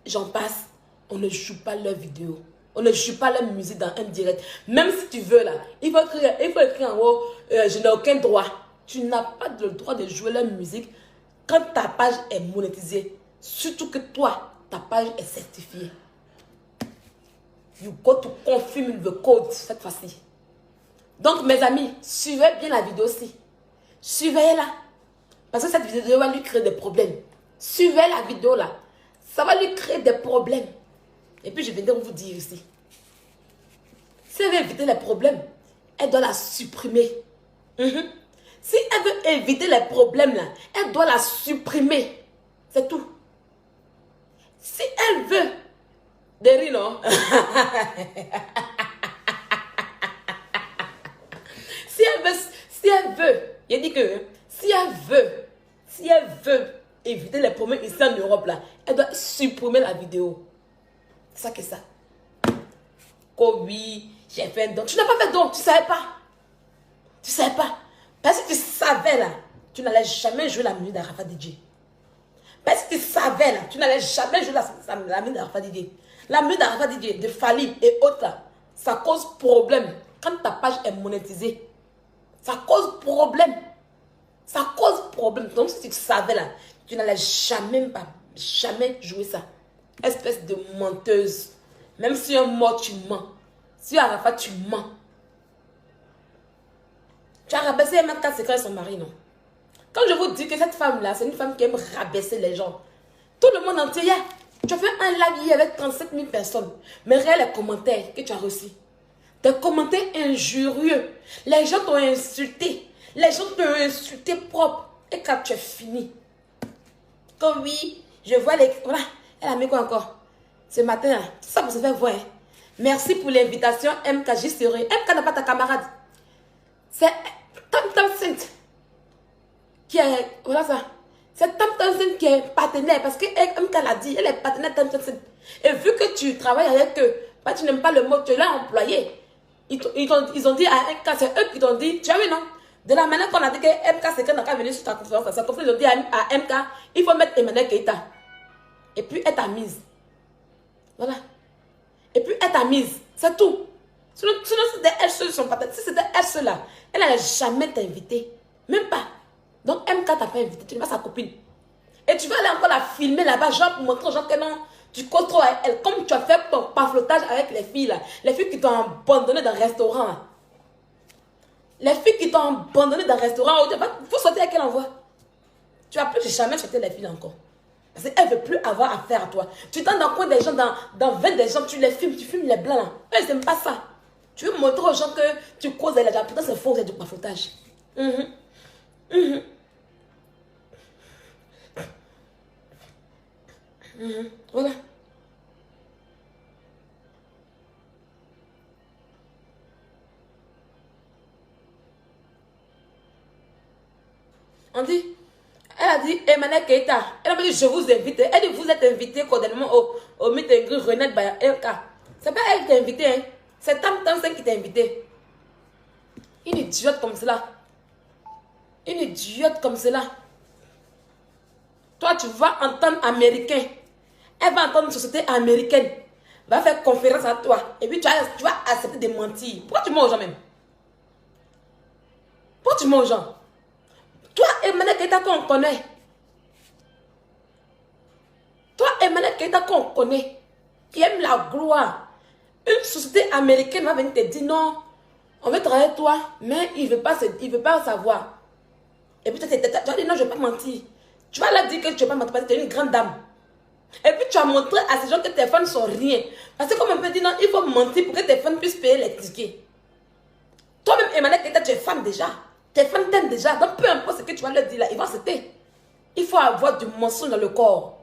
Speaker 1: j'en passe, on ne joue pas leurs vidéos. On ne joue pas leur musique dans un direct. Même si tu veux là, il faut écrire en haut, je n'ai aucun droit. Tu n'as pas le droit de jouer leur musique quand ta page est monétisée. Surtout que toi, ta page est certifiée. You go to confirm the code cette fois-ci. Donc mes amis, suivez bien la vidéo aussi. Suivez-la. Parce que cette vidéo va lui créer des problèmes. Suivez la vidéo là. Ça va lui créer des problèmes. Et puis je viendrai vous dire ici. Si elle veut éviter les problèmes, elle doit la supprimer. Si elle veut éviter les problèmes là, elle doit la supprimer. C'est tout. Si elle veut des rires, non? Si elle veut, il dit que si elle veut éviter les problèmes ici en Europe là, elle doit supprimer la vidéo. C'est ça que ça. Oh oui, j'ai fait un don. Tu n'as pas fait don, tu ne savais pas. Tu ne savais pas. Parce que tu savais là, tu n'allais jamais jouer la musique d'Arafat DJ. Parce que tu savais là, tu n'allais jamais jouer la musique d'Arafat DJ. La musique d'Arafat DJ, de Fali et autres là, ça cause problème. Quand ta page est monétisée, ça cause problème. Ça cause problème. Donc si tu savais là, tu n'allais jamais jouer ça. Espèce de menteuse. Même si un mort, tu mens. Si Arafat, tu mens. Tu as rabaissé même 4 secrets à son mari, non? Quand je vous dis que cette femme-là, c'est une femme qui aime rabaisser les gens. Tout le monde entier, tu as fait un live avec 37 000 personnes. Mais regarde les commentaires que tu as reçus. Des commentaires injurieux. Les gens t'ont insulté. Les gens t'ont insulté propre. Et quand tu es fini. Comme oui, je vois les... Voilà. Elle a mis quoi encore? Ce matin, là, tout ça pour se faire voir. Hein. Merci pour l'invitation, MK. J'y serai. MK n'a pas ta camarade. C'est Tam Saint qui est... Voilà ça. C'est Tam Saint qui est partenaire. Parce que MK l'a dit, elle est partenaire Tam Saint. Et vu que tu travailles avec eux, bah, tu n'aimes pas le mot, tu l'as employé. Ils ont dit à MK, c'est eux qui t'ont dit, tu as vu non? De la manière qu'on a dit que MK c'est n'a qu'à venir sur ta conférence, sa conférence, ils ont dit à MK, il faut mettre Emmanuel Keïta. Et puis elle t'a mise. Voilà. Et puis elle t'a mise. C'est tout. Sinon c'était elle seule son patate. Si c'était elle seule là, elle n'allait jamais t'inviter. Même pas. Donc MK t'a pas invité, tu n'es pas sa copine. Et tu vas aller encore la filmer là-bas, genre pour montrer aux gens que non, tu causes trop avec elle. Comme tu as fait ton pamphletage avec les filles là. Les filles qui t'ont abandonné dans le restaurant là. Les filles qui t'ont abandonné dans le restaurant, il faut sortir avec elle en voix. Tu vas plus jamais sortir les filles encore. Parce qu'elle ne veut plus avoir affaire à toi. Tu t'en dans le coin des gens, dans 20 des gens, tu les filmes, tu filmes les blancs là. Elle n'aime pas ça. Tu veux montrer aux gens que tu causes avec elle. Pourtant c'est faux, c'est du pamphletage. Voilà. On dit, elle a dit, Emmanuel Keïta. Elle a dit, je vous invite. Elle dit, vous êtes invité cordialement au meet and greet Renette Baya LK. C'est pas elle qui t'a invité, hein. C'est Tam Tam 5 qui t'a invité. Une idiote comme cela. Une idiote comme cela. Toi, tu vas entendre américain. Elle va entendre une société américaine. Va faire conférence à toi. Et puis, tu vas accepter de mentir. Pourquoi tu mens aux gens même? Pourquoi tu mens aux gens? Toi, Emmanuel Keïta, qu'on connaît. Toi, Emmanuel Keïta, qu'on connaît. Qui aime la gloire. Une société américaine va venir te dire non, on veut travailler avec toi, mais il ne veut pas savoir. Et puis tu vas dire non, je ne vais pas mentir. Tu vas leur dire que tu ne vais pas mentir parce que tu es une grande dame. Et puis tu as montré à ces gens que tes fans ne sont rien. Parce que comme on peut dire non, il faut mentir pour que tes fans puissent payer les tickets. Toi-même, Emmanuel Keïta, tu es fan déjà. Tes fans t'aiment déjà. Donc peu importe ce que tu vas leur dire là, ils vont accepter. Il faut avoir du mensonge dans le corps.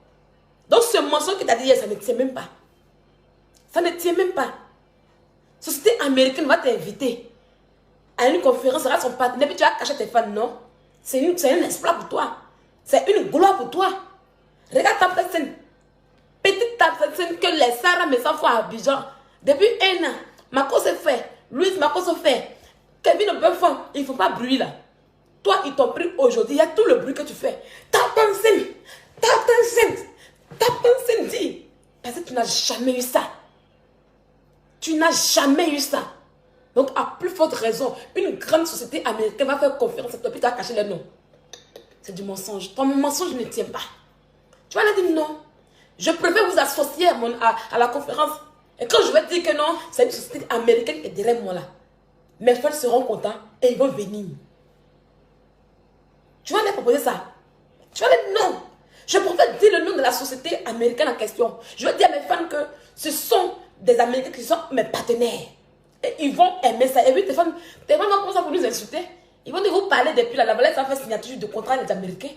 Speaker 1: Donc ce mensonge que tu as dit hier, ça ne tient même pas. Ça ne tient même pas. Société américaine va t'inviter à une conférence, sera son partenaire, puis tu vas cacher tes fans, non? C'est un exploit pour toi. C'est une gloire pour toi. Regarde ta scène. Petite table scène que les Sarah me font à Abidjan. Depuis un an, Marco se fait. Louise Marco se fait. Kevin ne peut faire. Il ne faut pas bruit là. Toi, ils t'ont pris aujourd'hui. Il y a tout le bruit que tu fais. Tape un scène. Dit. Parce que tu n'as jamais eu ça. Tu n'as jamais eu ça. Donc, à plus forte raison, une grande société américaine va faire conférence à toi, puis tu vas cacher les noms. C'est du mensonge. Ton mensonge ne tient pas. Tu vas leur dire non. Je préfère vous associer à la conférence. Et quand je vais dire que non, c'est une société américaine qui est derrière moi là. Mes fans seront contents et ils vont venir. Tu vas leur proposer ça. Tu vas leur dire non. Je préfère dire le nom de la société américaine en question. Je vais dire à mes fans que ce sont des Américains qui sont mes partenaires. Et ils vont aimer ça. Et puis tes fans vont commencer à nous insulter. Ils vont dire, vous parler depuis la valette, ça fait signature de contrat avec les Américains.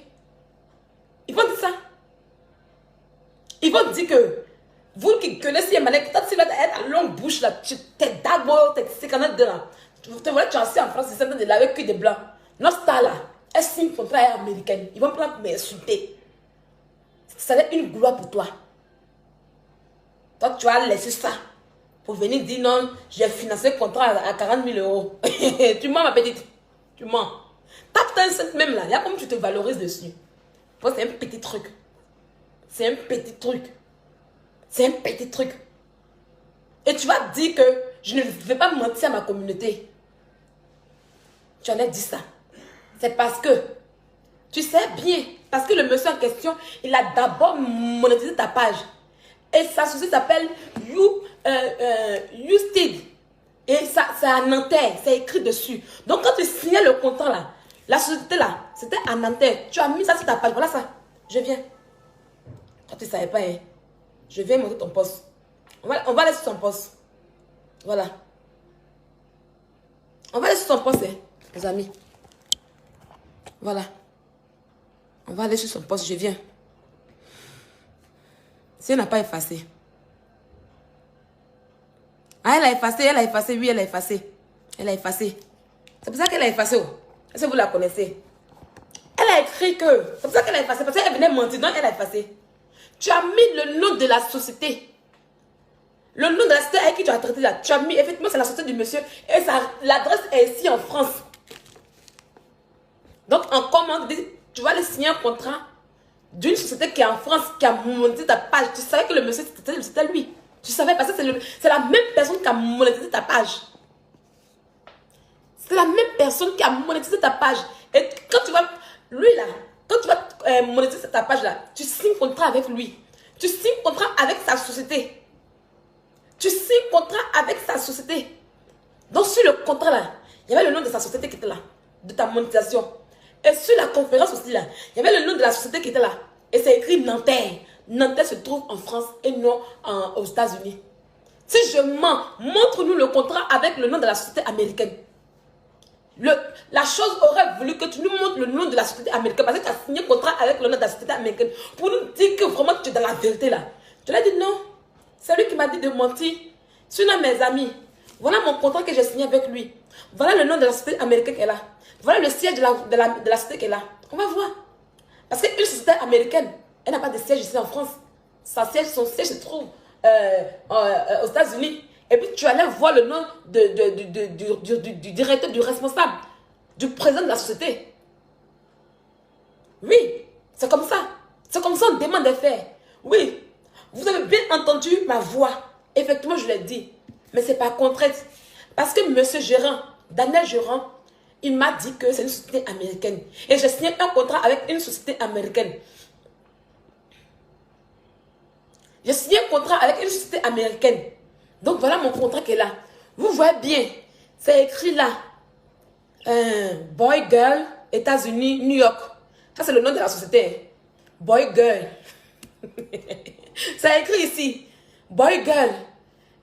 Speaker 1: Ils vont dire ça. Ils vont dire que vous qui connaissez Emmanuel, quand tu vas être à longue bouche là, t'es d'abord, t'es canadiens de là. Tu vois, tu es assis en France, c'est de là avec des blancs. Notre star là, elle signe un contrat américain. Ils vont prendre pour m'insulter. Ça va être une gloire pour toi. Toi, tu vas laisser ça pour venir dire non, j'ai financé le contrat à 40 000 euros. Tu mens, ma petite. Tu mens. Tape un cent même là. Il y a comme tu te valorises dessus. C'est un petit truc. C'est un petit truc. C'est un petit truc. Et tu vas dire que je ne vais pas mentir à ma communauté. Tu en as dit ça. C'est parce que tu sais bien. Parce que le monsieur en question, il a d'abord monétisé ta page. Et sa société s'appelle YouSteed. Et ça, c'est à Nanterre. C'est écrit dessus. Donc quand tu signais le contrat là, la société là, c'était à Nanterre. Tu as mis ça sur ta page. Voilà ça. Je viens. Quand tu ne savais pas, hein, je viens montrer ton poste. On va aller sur son poste. Voilà. On va aller sur son poste, hein, les amis. Voilà. On va aller sur son poste. Je viens. Si elle n'a pas effacé. Ah, elle a effacé, oui, elle a effacé. Elle a effacé. C'est pour ça qu'elle a effacé. Oh. Est-ce que vous la connaissez? Elle a écrit que... C'est pour ça qu'elle a effacé. Parce qu'elle venait mentir. Non, elle a effacé. Tu as mis le nom de la société. Le nom de la société avec qui tu as traité là. Tu as mis, effectivement, c'est la société du monsieur. Et l'adresse est ici en France. Donc, en commande, tu vas aller signer un contrat d'une société qui est en France, qui a monétisé ta page. Tu savais que le monsieur, c'était lui. Tu savais parce que c'est la même personne qui a monétisé ta page. C'est la même personne qui a monétisé ta page. Et quand tu vas, lui là, quand tu vas monétiser ta page là, tu signes contrat avec lui. Tu signes contrat avec sa société. Tu signes contrat avec sa société. Donc sur le contrat là, il y avait le nom de sa société qui était là, de ta monétisation. Et sur la conférence aussi là, il y avait le nom de la société qui était là. Et c'est écrit Nanterre. Nanterre se trouve en France et non aux États-Unis. Si je mens, montre-nous le contrat avec le nom de la société américaine. La chose aurait voulu que tu nous montres le nom de la société américaine parce que tu as signé un contrat avec le nom de la société américaine pour nous dire que vraiment tu es dans la vérité là. Tu l'as dit non. C'est lui qui m'a dit de mentir. Sinon mes amis, voilà mon contrat que j'ai signé avec lui. Voilà le nom de la société américaine qui est là. Voilà le siège de la société qui est là. On va voir. Parce qu'une société américaine, elle n'a pas de siège ici en France. Son siège se trouve aux États-Unis. Et puis tu allais voir le nom du directeur, du responsable, du président de la société. Oui, c'est comme ça. C'est comme ça on demande des faits. Oui, vous avez bien entendu ma voix. Effectivement, je l'ai dit. Mais c'est pas contrainte. Parce que monsieur Gérant, Daniel Gérant, il m'a dit que c'est une société américaine. Et j'ai signé un contrat avec une société américaine. J'ai signé un contrat avec une société américaine. Donc voilà mon contrat qui est là. Vous voyez bien, c'est écrit là. Boy, girl, États-Unis, New York. Ça c'est le nom de la société. Boy, girl. C'est écrit ici. Boy, girl,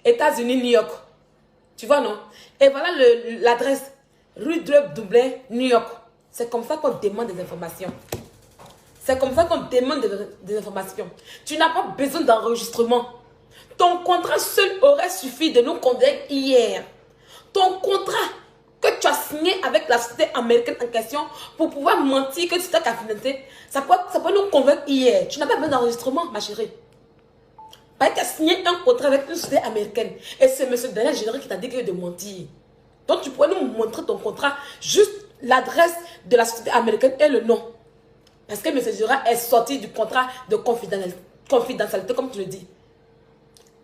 Speaker 1: États-Unis, New York. Tu vois, non? Et voilà l'adresse. Rue Dublin, New York. C'est comme ça qu'on demande des informations. C'est comme ça qu'on demande des informations. Tu n'as pas besoin d'enregistrement. Ton contrat seul aurait suffi de nous convaincre hier. Ton contrat que tu as signé avec la société américaine en question pour pouvoir mentir que tu t'es financé, ça peut nous convaincre hier. Tu n'as pas besoin d'enregistrement, ma chérie. Parce que tu as signé un contrat avec une société américaine. Et c'est M. Daniel Général qui t'a dit de mentir. Donc tu pourrais nous montrer ton contrat, juste l'adresse de la société américaine et le nom. Parce que M. Général est sorti du contrat de confidentialité, comme tu le dis.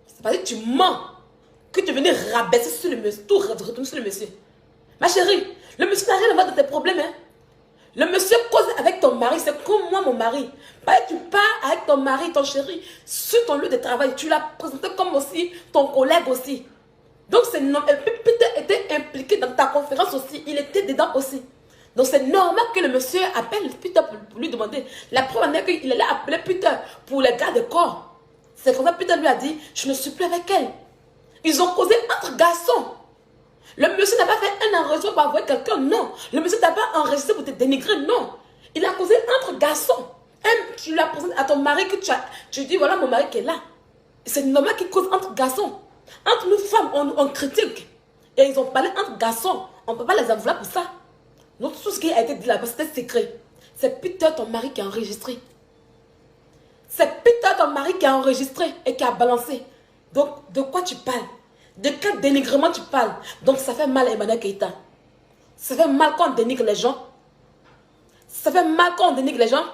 Speaker 1: C'est parce que tu mens que tu venais rabaisser sur le monsieur, tout retourner sur le monsieur. Ma chérie, le monsieur n'a rien à voir dans tes problèmes. Hein? Le monsieur cause avec ton mari, c'est comme moi, mon mari. Parce que tu pars avec ton mari, ton chéri, sur ton lieu de travail. Tu l'as présenté comme aussi ton collègue aussi. Donc c'est normal. Peter était impliqué dans ta conférence aussi. Il était dedans aussi. Donc c'est normal que le monsieur appelle Peter pour lui demander. La première année qu'il allait appeler Peter pour les gardes de corps. C'est comme ça que Peter lui a dit, je ne suis plus avec elle. Ils ont causé entre garçons. Le monsieur n'a pas fait un enregistrement pour avoir quelqu'un, non. Le monsieur n'a pas enregistré pour te dénigrer, non. Il a causé entre garçons. Tu l'as présenté à ton mari que tu dis, voilà mon mari qui est là. C'est normal qu'il cause entre garçons. Entre nous femmes, on critique. Et ils ont parlé entre garçons. On ne peut pas les envoyer pour ça. Donc tout ce qui a été dit là-bas, c'était secret. C'est Peter, ton mari, qui a enregistré. C'est Peter, ton mari, qui a enregistré et qui a balancé. Donc, de quoi tu parles? De quel dénigrement tu parles? Donc, ça fait mal à Emmanuel Keïta. Ça fait mal quand on dénigre les gens. Ça fait mal quand on dénigre les gens.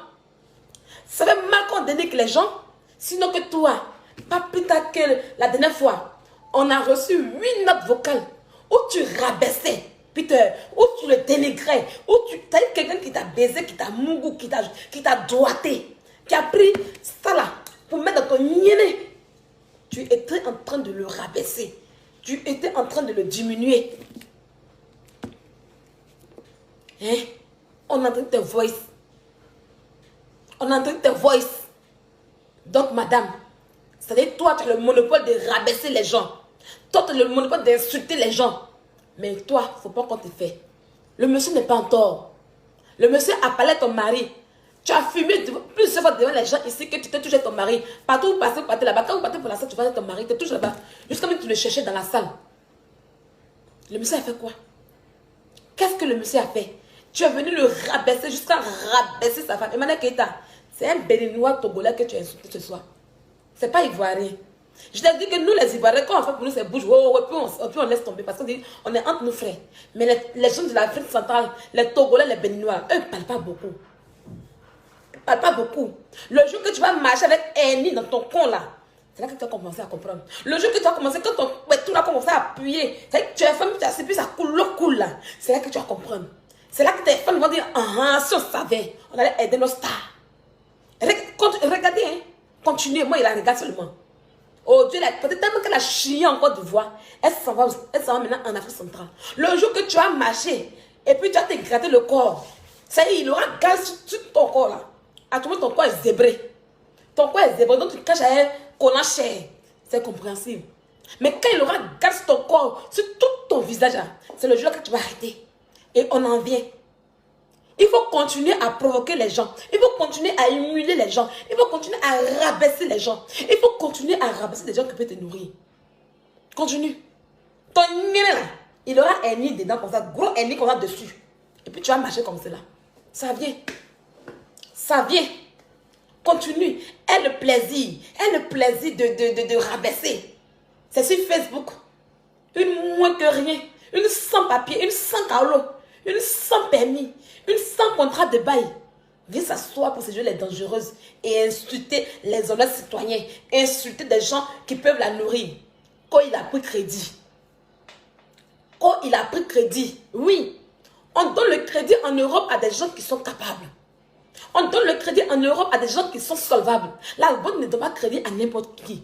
Speaker 1: Ça fait mal quand on dénigre les gens. Sinon que toi, pas plus tard que la dernière fois, on a reçu 8 notes vocales où tu rabaissais Peter, où tu le dénigrais, où tu as eu quelqu'un qui t'a baisé, qui t'a mougou, qui t'a doigté, qui a pris ça là pour mettre dans ton niéné. Tu étais en train de le rabaisser. Tu étais en train de le diminuer. Hein? On entend tes voices. On entend tes voices. Donc, madame, c'est-à-dire, toi, tu as le monopole de rabaisser les gens. Toi, tu as le monopole d'insulter les gens. Mais toi, il ne faut pas qu'on te fait. Le monsieur n'est pas en tort. Le monsieur a parlé à ton mari. Tu as fumé plusieurs fois devant les gens ici que tu t'es touché ton mari. Partout où vous passez, vous partez là-bas. Quand vous partez pour la salle, tu vas avec ton mari, tu es toujours là-bas. Jusqu'à même que tu le cherchais dans la salle. Le monsieur a fait quoi? Qu'est-ce que le monsieur a fait? Tu es venu le rabaisser jusqu'à rabaisser sa femme. Emmanuel Keïta, c'est un béninois togolais que tu as insulté ce soir. C'est pas ivoirien. Je t'ai dit que nous, les Ivoiriens, quand on fait pour nous, c'est bouge, oh, puis on laisse tomber parce qu'on dit, on est entre nos frères. Mais les gens de l'Afrique centrale, les Togolais, les Béninois, eux, ils ne parlent pas beaucoup. Ils ne parlent pas beaucoup. Le jour que tu vas marcher avec Eni dans ton con là, c'est là que tu vas commencer à comprendre. Le jour que tu vas commencer, quand ton tout là commencer à appuyer, c'est que tu es femme, tu as puis ça coule là. C'est là que tu vas comprendre. C'est là que tes femmes vont dire, ah, si on savait, on allait aider nos stars. Regardez, hein, continuez, moi il la regarde seulement. Oh Dieu, peut-être tellement qu'elle a chié en Côte d'Ivoire, elle s'en va maintenant en Afrique centrale. Le jour que tu vas marcher, et puis tu vas te gratter le corps, ça y est, il aura gaz sur ton corps là. À tout le monde, ton corps est zébré. Ton corps est zébré, donc tu caches à un collant cher. C'est compréhensible. Mais quand il aura gaz sur ton corps, sur tout ton visage là, c'est le jour là que tu vas arrêter. Et on en vient. Il faut continuer à provoquer les gens. Il faut continuer à humilier les gens. Il faut continuer à rabaisser les gens. Il faut continuer à rabaisser les gens qui peuvent te nourrir. Continue. Ton nez là, il aura un nid dedans comme ça, gros un nid comme ça dessus. Et puis tu vas marcher comme cela. Ça vient. Ça vient. Continue. Aie le plaisir. Aie le plaisir de rabaisser. C'est sur Facebook. Une moins que rien. Une sans papier. Une sans carreau. Une sans permis. Une sans contrat de bail. Viens s'asseoir pour ces jeux les dangereuses et insulter les honnêtes citoyens. Insulter des gens qui peuvent la nourrir. Quand il a pris crédit. Quand il a pris crédit. Oui. On donne le crédit en Europe à des gens qui sont capables. On donne le crédit en Europe à des gens qui sont solvables. La banque ne donne pas crédit à n'importe qui.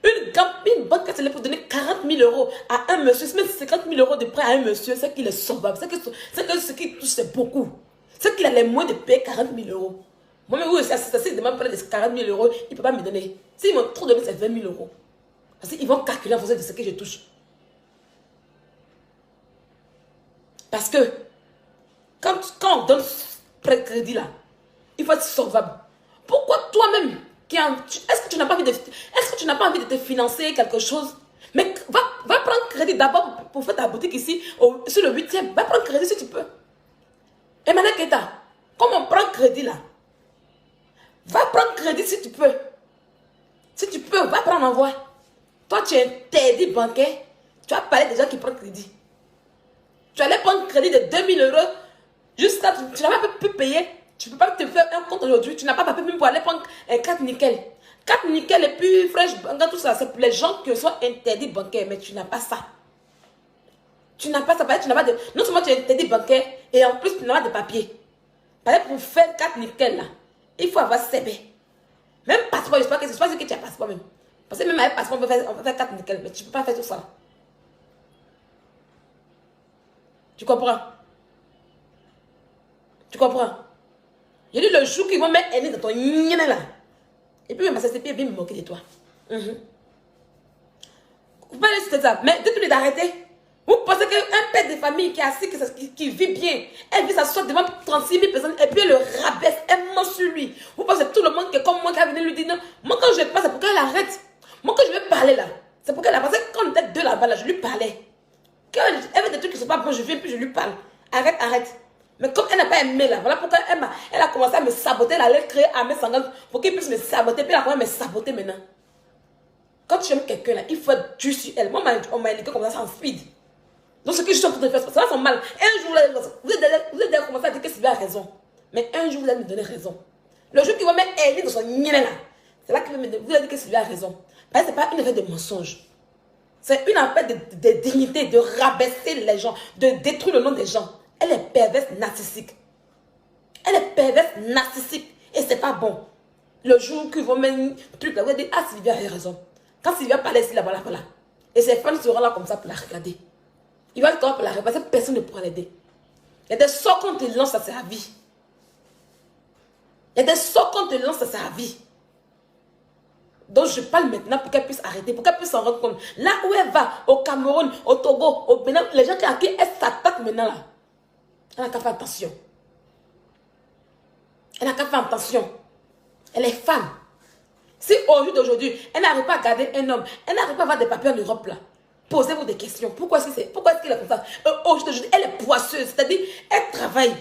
Speaker 1: Une banque qui est pour donner 40 000 euros à un monsieur, même 50 000 euros de prêt à un monsieur, c'est qu'il est solvable. C'est que ce qui touche, c'est beaucoup. C'est qu'il a les moyens de payer 40 000 euros. Moi-même, oui, s'il demande près de 40 000 euros, il ne peut pas me donner. S'ils m'ont trop donné, c'est 20 000 euros. Parce qu'ils vont calculer en fonction de ce que je touche. Parce que, quand on donne pré-crédit là, il faut être solvable. Pourquoi toi-même, est-ce que tu n'as pas envie de te financer quelque chose? Mais va prendre crédit d'abord pour faire ta boutique ici, sur le 8e. Va prendre crédit si tu peux. Et maintenant, Keta, comme on prend crédit là, va prendre crédit si tu peux. Si tu peux, va prendre envoi. Toi, tu es interdit bancaire. Tu as parlé des gens qui prennent crédit. Tu allais prendre crédit de 2000 euros. Jusqu'à tu n'as pas pu payer. Tu ne peux pas te faire un compte aujourd'hui. Tu n'as pas pu même pour aller prendre un 4 nickel. 4 nickel et puis fresh, tout ça. C'est pour les gens qui sont interdits bancaires. Mais tu n'as pas ça. Tu n'as pas ça. Tu n'as pas de, non seulement tu es interdit bancaire et en plus tu n'as pas de papier. Pour faire 4 nickel là, il faut avoir CB. Même passeport, je ne sais pas ce que tu as passeport même. Parce que même avec passeport, on peut faire 4 nickel. Mais tu ne peux pas faire tout ça. Tu comprends? Tu comprends? J'ai dit le jour qu'ils vont mettre Eni dans ton nien là. Et puis, ma CCP vient me moquer de toi. Vous parlez de ça. Mais dites-lui d'arrêter. Vous pensez qu'un père de famille qui est assis, qui vit bien, elle vit s'asseoir devant 36 000 personnes et puis elle le rabaisse, elle ment sur lui. Vous pensez que tout le monde qui est comme moi qui a venu lui dire non. Moi, quand je passe, c'est pour qu'elle arrête. Moi, quand je vais parler là, c'est pour qu'elle arrête. Parce que quand on était deux là-bas, là, je lui parlais. Quand elle fait des trucs qui ne sont pas bons, je viens puis je lui parle. Arrête, arrête. Mais comme elle n'a pas aimé là, voilà pourquoi elle a commencé à me saboter. Elle allait créer armée sanglante pour qu'elle puisse me saboter. Puis elle a commencé à me saboter maintenant. Quand tu aimes quelqu'un là, il faut être dur sur elle. Moi, on m'a éduqué comme ça en speed. Donc ce que je suis en train de faire, ça va son mal. Un jour, vous êtes déjà commencé à dire que Sylvie a raison. Mais un jour, vous allez me donner raison. Le jour qu'il va mettre Ellie dans son nid là, c'est là que vous allez dire que Sylvie a raison. Parce que ce n'est pas une affaire de mensonge. C'est une affaire de dignité, de rabaisser les gens, de détruire le nom des gens. Elle est perverse narcissique. Elle est perverse narcissique. Et c'est pas bon. Le jour qu'ils vont mettre un truc là, vous allez dire, ah, Sylvia a raison. Quand Sylvia parlait ici, là, voilà, voilà. Et ses fans seront là comme ça pour la regarder. Il va être là pour la regarder parce que personne ne pourra l'aider. Il y a des sorts qu'on te lance à sa vie. Il y a des sorts qu'on te lance à sa vie. Donc je parle maintenant pour qu'elle puisse arrêter, pour qu'elle puisse s'en rendre compte. Là où elle va, au Cameroun, au Togo, au Bénin, les gens à qui elle s'attaque maintenant là, elle n'a qu'à faire attention. Elle n'a qu'à faire attention. Elle est femme. Si au jour d'aujourd'hui, elle n'arrive pas à garder un homme, elle n'arrive pas à avoir des papiers en Europe là, posez-vous des questions. Pourquoi est-ce qu'elle est comme ça? Au jour d'aujourd'hui, elle est poisseuse, c'est-à-dire, elle travaille.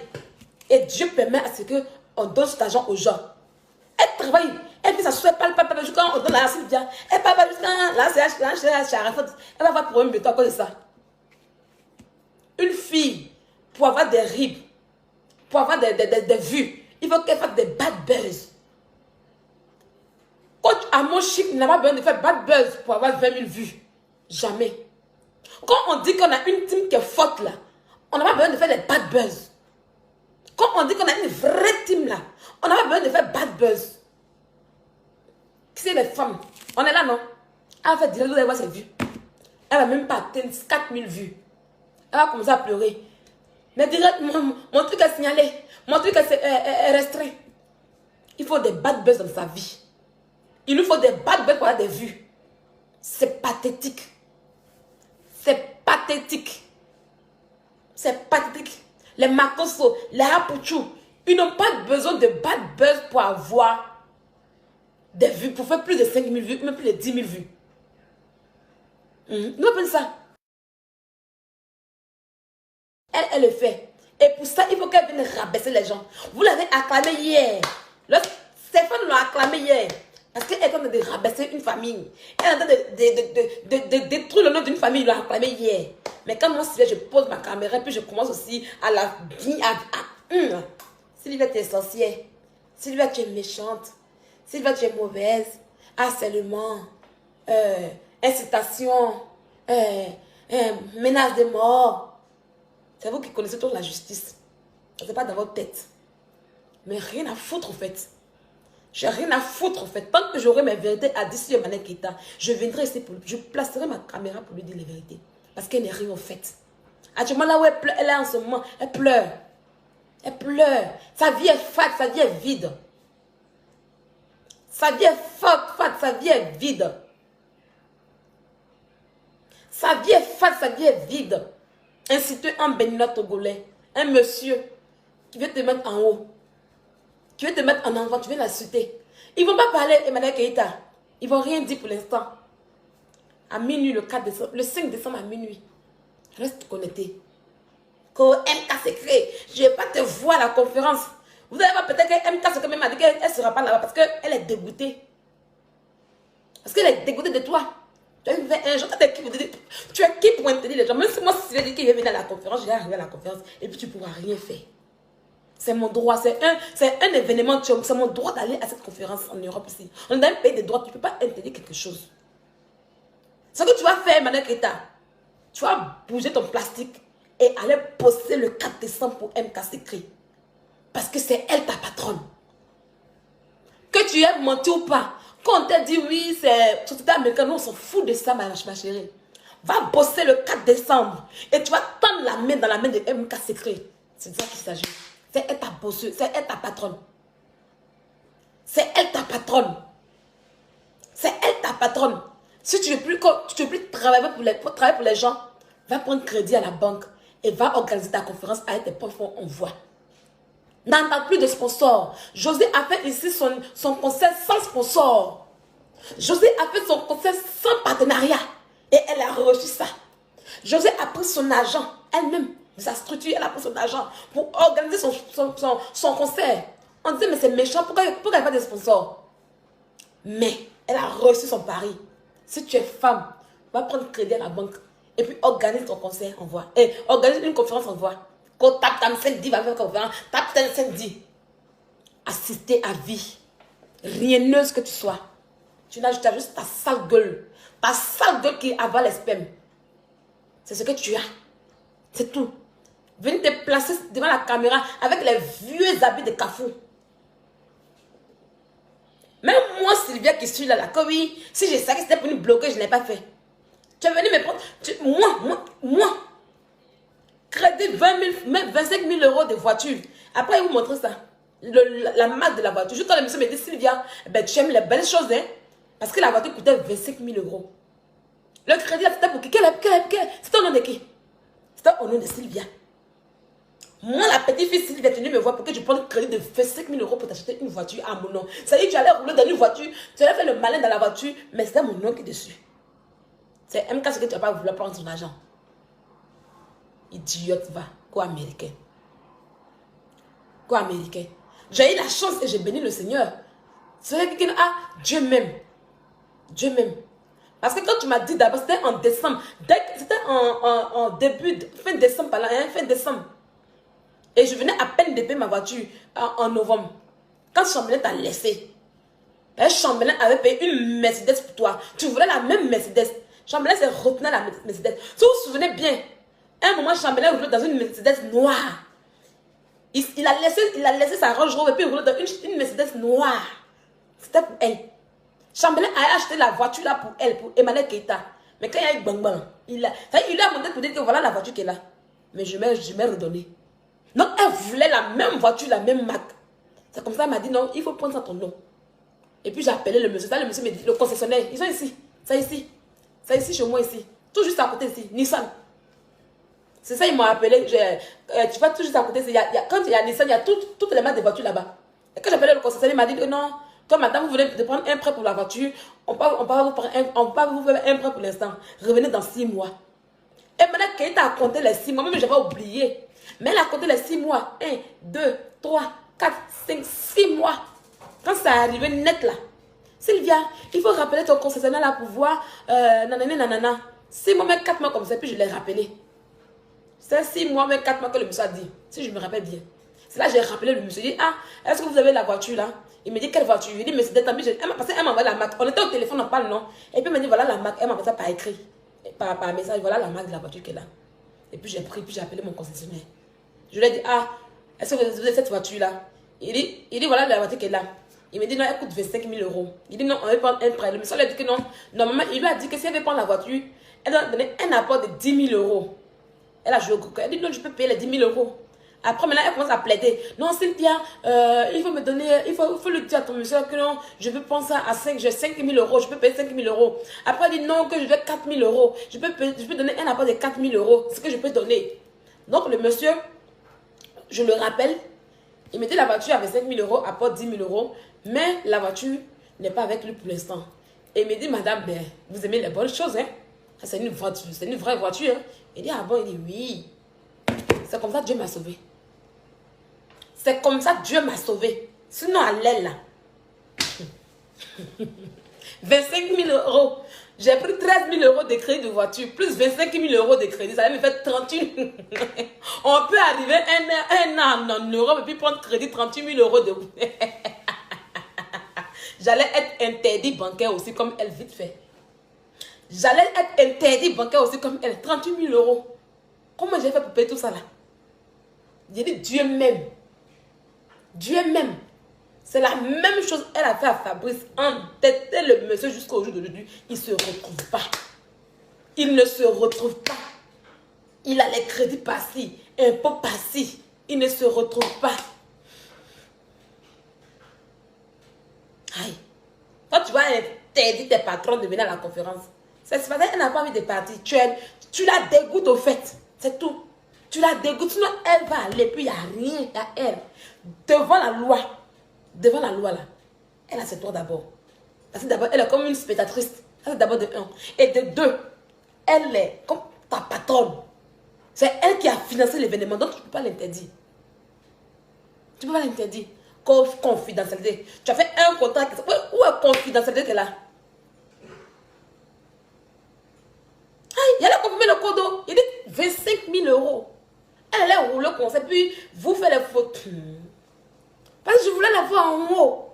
Speaker 1: Et Dieu permet à ce qu'on donne cet argent aux gens. Elle travaille, elle fait sa soeur parle pas, quand on donne la Sylvia, elle parle pas jusqu'à la CH, elle va avoir problème de toi à cause de ça. Une fille, pour avoir des ribs, pour avoir des vues, il faut qu'elle fasse des bad buzz. Coach à mon chic n'a pas besoin de faire bad buzz pour avoir 20 000 vues. Jamais. Quand on dit qu'on a une team qui est forte là, on n'a pas besoin de faire des bad buzz. Quand on dit qu'on a une vraie team là, on n'a pas besoin de faire bad buzz. Qui c'est les femmes? On est là, non? Elle va faire direct, elle va voir ses vues. Elle va même pas atteindre 4 000 vues. Elle va commencer à pleurer. Mais direct, mon truc est signalé. Mon truc est restreint. Il faut des bad buzz dans sa vie. Il nous faut des bad buzz pour avoir des vues. C'est pathétique. C'est pathétique. C'est pathétique. Les Makoso, les Hapuchu, ils n'ont pas besoin de bad buzz pour avoir des vues, pour faire plus de 5 000 vues, même plus de 10 000 vues. Nous appelons ça. Elle le fait. Et pour ça, il faut qu'elle vienne rabaisser les gens. Vous l'avez acclamé hier. Stéphane l'a acclamé hier. Parce qu'elle est en train de rabaisser une famille. Elle est en train de détruire le nom d'une famille. Il l'a acclamé hier. Mais quand moi, je pose ma caméra, puis je commence aussi à la dire. Sylvia, tu es sorcière. Sylvia, tu es méchante. Sylvia, tu es mauvaise. Harcèlement. Incitation. Menace de mort. C'est vous qui connaissez toute la justice. Ce n'est pas dans votre tête. Mais rien à foutre, en fait. J'ai rien à foutre, en fait. Tant que j'aurai mes vérités à dire sur Emmanuel Keita, je viendrai ici pour lui. Je placerai ma caméra pour lui dire les vérités. Parce qu'elle n'est rien, en fait. Actuellement, là où elle pleure, elle est en ce moment, elle pleure. Elle pleure. Sa vie est fade, sa vie est vide. Sa vie est fade, sa vie est vide. Sa vie est fade, sa vie est vide. Inciter un béninois togolais, un monsieur qui veut te mettre en haut, qui veut te mettre en avant, tu viens l'insulter. Ils ne vont pas parler Emmanuel Keita. Ils ne vont rien dire pour l'instant. À minuit, le 4 décembre, le 5 décembre à minuit. Reste connecté. Que MK Secret, je ne vais pas te voir à la conférence. Vous allez voir peut-être que MK Secret même a dit qu'elle ne sera pas là-bas parce qu'elle est dégoûtée. Parce qu'elle est dégoûtée de toi. Tu es qui pour interdire les gens? Même si moi, si je dis qu'il va venir à la conférence, je vais arriver à la conférence et puis tu ne pourras rien faire. C'est mon droit, c'est un événement, c'est mon droit d'aller à cette conférence en Europe ici. On est dans un pays de droit, tu ne peux pas interdire quelque chose. Ce que tu vas faire, Emmanuel Keita, tu vas bouger ton plastique et aller poster le 4 décembre pour MK Secret. Parce que c'est elle ta patronne. Que tu aies menti ou pas, quand on t'a dit oui, c'est société américaine, on s'en fout de ça, ma chérie. Va bosser le 4 décembre et tu vas tendre la main dans la main de MK Secret. C'est de ça qu'il s'agit. C'est elle ta bosseuse, c'est elle ta patronne. C'est elle ta patronne. C'est elle ta patronne. Si tu ne veux plus travailler pour les gens, va prendre crédit à la banque et va organiser ta conférence avec tes propres fonds en voie. N'entends plus de sponsors. José a fait ici son concert sans sponsor. José a fait son concert sans partenariat. Et elle a reçu ça. José a pris son argent, elle-même, sa structure, elle a pris son argent pour organiser son concert. On disait, mais c'est méchant, pourquoi il n'y a pas de sponsors? Mais elle a reçu son pari. Si tu es femme, va prendre crédit à la banque et puis organise ton concert en voie. Et organise une conférence en voie. Quand tape tam 5-10, va faire une conférence, tape 5-10. Assister à vie. Rienneuse que tu sois. Tu n'as juste ta sale gueule. Ta sale gueule qui avale les spermes. C'est ce que tu as. C'est tout. Venez te placer devant la caméra avec les vieux habits de Kafou. Même moi, Sylvia, qui suis là, que oui, si je savais que c'était pour nous bloquer, je ne l'ai pas fait. Tu es venu me prendre. Moi. Crédit 25 000 euros de voiture. Après, ils vous montrent ça. La marque de la voiture. Juste quand le monsieur me dit, Sylvia, ben, tu aimes les belles choses, hein? Parce que la voiture coûtait 25 000 euros. Le crédit, c'était pour qui? C'était au nom de qui? C'était au nom de Sylvia. Moi, la petite fille Sylvia, tu me voir pour que je prenne le crédit de 25 000 euros pour t'acheter une voiture à mon nom. Ça veut dire que tu allais rouler dans une voiture, tu allais faire le malin dans la voiture, mais c'était mon nom qui est dessus. C'est MK ce que tu n'as pas voulu prendre son argent. Idiote, va. Quoi américain? Quoi américain? J'ai eu la chance et j'ai béni le Seigneur C'est vrai que, ah, Dieu m'aime. Dieu m'aime. Parce que quand tu m'as dit d'abord, c'était en décembre. C'était en début, fin décembre, par là, hein, fin décembre. Et je venais à peine de payer ma voiture en novembre. Quand Chambelin t'a laissé, Chambelin avait payé une Mercedes pour toi. Tu voulais la même Mercedes. Chambelin s'est retenu à la Mercedes. Si vous vous souvenez bien, à un moment, Chambelin roulait dans une Mercedes noire. Il a laissé sa Range Rover et puis il roulait dans une Mercedes noire. C'était pour elle. Chambelin a acheté la voiture là pour elle, pour Emmanuel Keita. Mais quand il y a eu bang bang, il lui a montré pour dire que voilà la voiture qu'elle a. Mais je m'ai redonné. Donc elle voulait la même voiture, la même marque. C'est comme ça elle m'a dit non, il faut prendre ça ton nom. Et puis j'ai appelé le monsieur. Ça, le monsieur me dit, le concessionnaire, ils sont ici. Ça ici. Ça ici chez moi ici. Tout juste à côté ici. Nissan. C'est ça, ils m'ont appelé. Tu vas tout juste à côté. Quand il y a Nissan, il y a toutes les marques de voitures là-bas. Et quand j'ai appelé le concessionnaire, il m'a dit que non. Toi, madame, vous venez de prendre un prêt pour la voiture. On va vous faire un prêt pour l'instant. Revenez dans 6 mois. Et maintenant, Keita a compté les 6 mois. Même j'avais oublié. Mais elle a compté les 6 mois. 1, 2, 3, 4, 5, 6 mois. Quand ça est arrivé net là. Sylvia, il faut rappeler ton concessionnaire là pour voir. Nanana. 6 mois, mais 4 mois comme ça. Puis je l'ai rappelé. C'est 6 mois, mais 4 mois que le monsieur a dit. Si je me rappelle bien. C'est là que j'ai rappelé le monsieur. Il dit, ah, est-ce que vous avez la voiture là? Il me dit, quelle voiture? Il dit, mais c'est déterminé. Parce qu'elle m'a envoyé la marque. On était au téléphone, on parle, non? Et puis elle m'a dit, voilà la marque. Elle m'a envoyé ça par écrit. Par message, voilà la marque de la voiture qu'elle a. Et puis j'ai pris, puis j'ai appelé mon concessionnaire. Je lui ai dit, ah, est-ce que vous avez cette voiture là? Il dit, voilà la voiture qu'elle a. Il me dit, non, elle coûte 25 000 euros. Il dit, non, on va prendre un prêt. Le monsieur lui a dit que non. Normalement, il lui a dit que si elle veut prendre la voiture, elle doit donner un apport de 10 000 euros. Elle a joué au coco. Elle dit, non, je peux payer les 10 000 euros. Après, maintenant, elle commence à plaider. Non, Cynthia, il faut me donner, il faut le dire à ton monsieur que non, je veux prendre ça à 5, j'ai 5 000 euros, je peux payer 5 000 euros. Après, elle dit non, que je veux 4 000 euros. Je peux donner un apport de 4 000 euros. C'est ce que je peux donner. Donc, le monsieur, je le rappelle, il mettait la voiture avec 5 000 euros, apport 10 000 euros, mais la voiture n'est pas avec lui pour l'instant. Et il me dit, madame, ben, vous aimez les bonnes choses, hein? C'est une voiture, c'est une vraie voiture, hein? Il dit, ah bon, il dit, oui. C'est comme ça que Dieu m'a sauvé. C'est comme ça que Dieu m'a sauvé. Sinon, à l'aile là. 25 000 euros. J'ai pris 13 000 euros de crédit de voiture, plus 25 000 euros de crédit. Ça va me faire 38 000. On peut arriver un an en Europe et puis prendre crédit 38 000 euros de. J'allais être interdit bancaire aussi, comme elle, vite fait. J'allais être interdit bancaire aussi, comme elle. 38 000 euros. Comment j'ai fait pour payer tout ça là? J'ai dit, Dieu m'aime. Dieu m'aime. C'est la même chose elle a fait à Fabrice. Entêter le monsieur jusqu'au jour d'aujourd'hui. Il ne se retrouve pas. Il ne se retrouve pas. Il a les crédits par-ci, impôts par-ci. Il ne se retrouve pas. Aïe. Quand tu vas interdire tes patrons de venir à la conférence, c'est parce qu'elle n'a pas envie de partir. Tu la dégoûtes au fait. C'est tout. Tu la dégoûtes, sinon elle va aller, puis il n'y a rien à elle. Devant la loi là, elle a ses droits d'abord. Parce que d'abord, elle est comme une spectatrice. Ça, c'est d'abord de 1. Et de 2, elle est comme ta patronne. C'est elle qui a financé l'événement, donc tu ne peux pas l'interdire. Tu ne peux pas l'interdire. Confidentialité. Tu as fait un contrat. Où est confidentialité qu'elle a? Il a confirmé le codo. Il dit 25 000 euros. Elle est roulée comme ça, puis vous faites les photos. Parce que je voulais la voir en haut.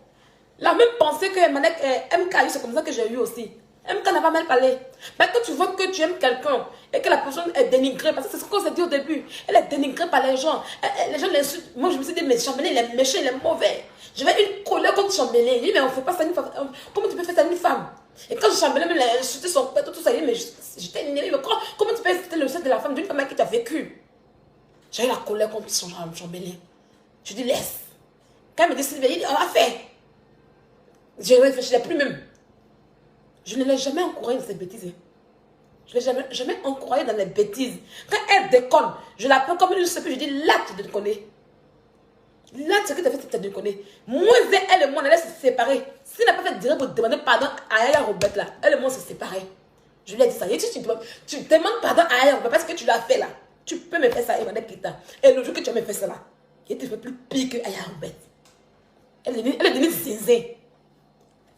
Speaker 1: La même pensée que MK a eu, c'est comme ça que j'ai eu aussi. MK n'a pas mal parlé. Mais quand tu vois que tu aimes quelqu'un et que la personne est dénigrée, parce que c'est ce qu'on s'est dit au début, elle est dénigrée par les gens. Les gens l'insultent. Moi, je me suis dit, mais Chambelin, il est méchant, il est mauvais. J'avais une colère contre Chambelin. Il dit, mais on ne fait pas ça à une femme. Comment tu peux faire ça à une femme? Et quand Chambelin a insulté son père, tout ça, il dit, mais j'étais énervée. Comment tu peux insulter le sexe de la femme d'une femme avec qui tu as vécu? J'ai eu la colère contre Chambelin. Je dis, laisse. Quand elle me dit, Sylvie, il dit, on va faire. Je ne réfléchis plus même. Je ne l'ai jamais encouragée dans ces bêtises. Je ne l'ai jamais encouragée dans les bêtises. Quand elle déconne, je l'appelle comme une seule, je dis, là, tu te connais. Là, ce que tu as fait, tu te connais. Moi, elle et moi, on allait se séparer. Si elle n'a pas fait direct pour demander pardon à Aya Robert, là, elle et moi, on se séparer. Je lui ai dit ça. Et tu demandes pardon à Aya Robert parce que tu l'as fait là. Tu peux me faire ça, Emmanuel Keita. Et le jour que tu as fait ça là, il te fait plus pire que Aya Robert. Elle est devenue zinzin.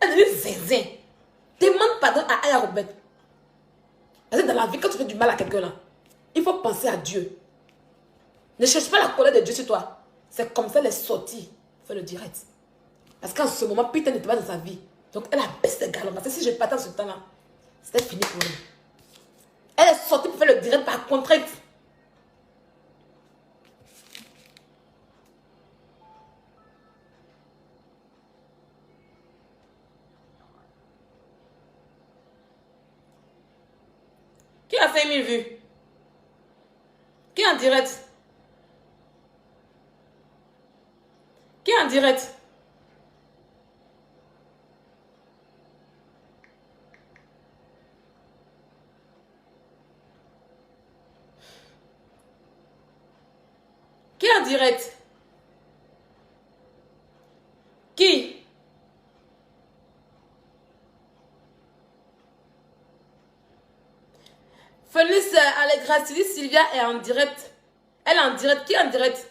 Speaker 1: Elle est zinzin. Demande pardon à Aya Robert. Parce que dans la vie, quand tu fais du mal à quelqu'un là, il faut penser à Dieu. Ne cherche pas la colère de Dieu sur toi. C'est comme ça, elle est sortie. Fais le direct. Parce qu'en ce moment, Peter n'était pas dans sa vie. Donc, elle a baissé ses galons. Parce que si je partais en ce temps-là, c'était fini pour elle. Elle est sortie pour faire le direct par contrainte. Qui a 5000 vues? Qui est en direct? Qui est en direct? Qui est en direct? Qui? Felice Allegra, Sylvia est en direct. Elle est en direct. Qui est en direct?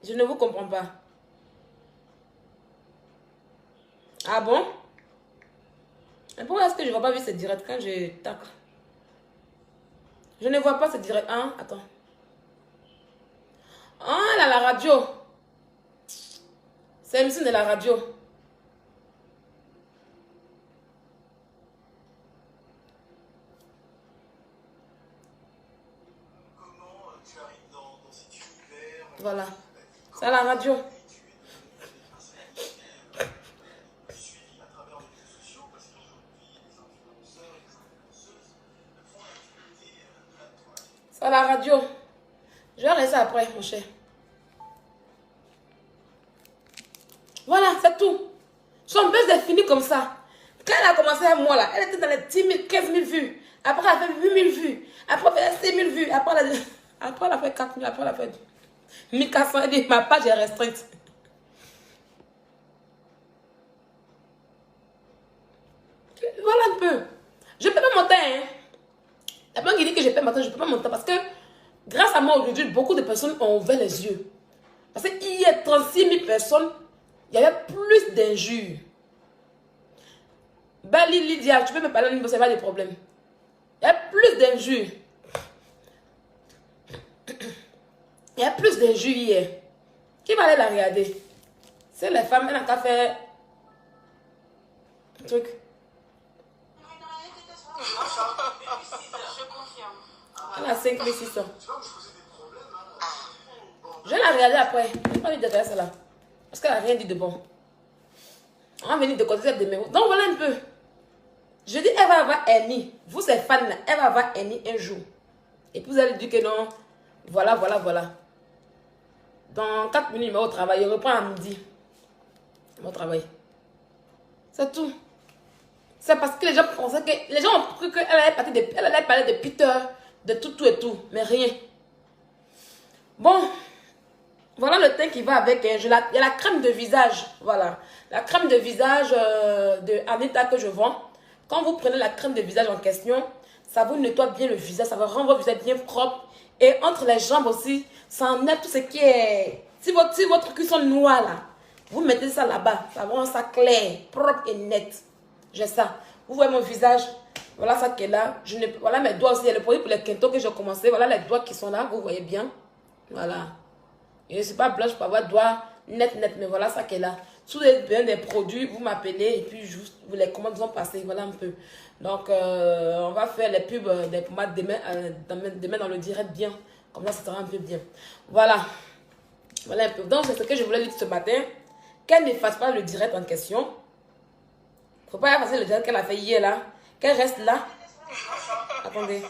Speaker 1: Je ne vous comprends pas. Ah bon? Et pourquoi est-ce que je ne vois pas vu ce direct quand je tac? Je ne vois pas ce direct. Hein? Attends. Ah, là, la radio. C'est l'émission de la radio. Voilà. C'est à la radio. C'est à la radio. Je vais rester après, mon cher. Voilà, c'est tout. Son buzz est fini comme ça. Quand elle a commencé à moi, là, elle était dans les 10 000, 15 000 vues. Après, elle a fait 8 000 vues. Après, elle a fait 6 000 vues. Après, elle a fait 4 000. Après, elle a fait 1400. Elle dit, ma page est restreinte. Voilà un peu. Je ne peux pas monter. Hein. La personne qui dit que je peux monter, je ne peux pas monter. Parce que, grâce à moi, aujourd'hui, beaucoup de personnes ont ouvert les yeux. Parce qu'il y a 36 000 personnes, il y avait plus d'injures. Bali Lydia, tu peux me parler, c'est pas des problèmes. Il y a plus d'injures. Il y a plus d'injures hier. Qui va aller la regarder? C'est les femmes, elle n'a qu'à faire un truc. Elle a 5600. Je vais la regarder après. Je n'ai pas envie de regarder ça là. Parce qu'elle n'a rien dit de bon. On va venir de côté de mes mots. Donc voilà un peu. Je dis, elle va avoir Annie. Vous, ces fans-là, elle va avoir Annie un jour. Et puis vous allez dire que non. Voilà, voilà, voilà. Dans 4 minutes, il va au travail. Il reprend à midi. Il va au travail. C'est tout. C'est parce que les gens pensaient que... Les gens ont cru qu'elle allait parler de Peter, de tout et tout. Mais rien. Bon. Voilà le teint qui va avec. Il y a la crème de visage. Voilà. La crème de visage de Anita que je vends. Quand vous prenez la crème de visage en question, ça vous nettoie bien le visage. Ça va rendre votre visage bien propre. Et entre les jambes aussi, ça enlève tout ce qui est... Si votre cuisson noire là, vous mettez ça là-bas. Ça rend ça clair, propre et net. J'ai ça. Vous voyez mon visage. Voilà ça qui est là. Voilà mes doigts aussi. Il y a le produit pour les quintaux que j'ai commencé. Voilà les doigts qui sont là. Vous voyez bien. Voilà. Je ne suis pas blanche pour avoir doigts net. Mais voilà ça qui est là. Si vous avez besoin des produits, vous m'appelez et puis juste, les commandes vont passer. Voilà un peu. Donc, on va faire les pubs des pommades demain dans le direct bien. Comme ça, ça sera un peu bien. Voilà. Voilà un peu. Donc, c'est ce que je voulais dire ce matin. Qu'elle ne fasse pas le direct en question. Il ne faut pas effacer le direct qu'elle a fait hier là. Qu'elle reste là. Attendez.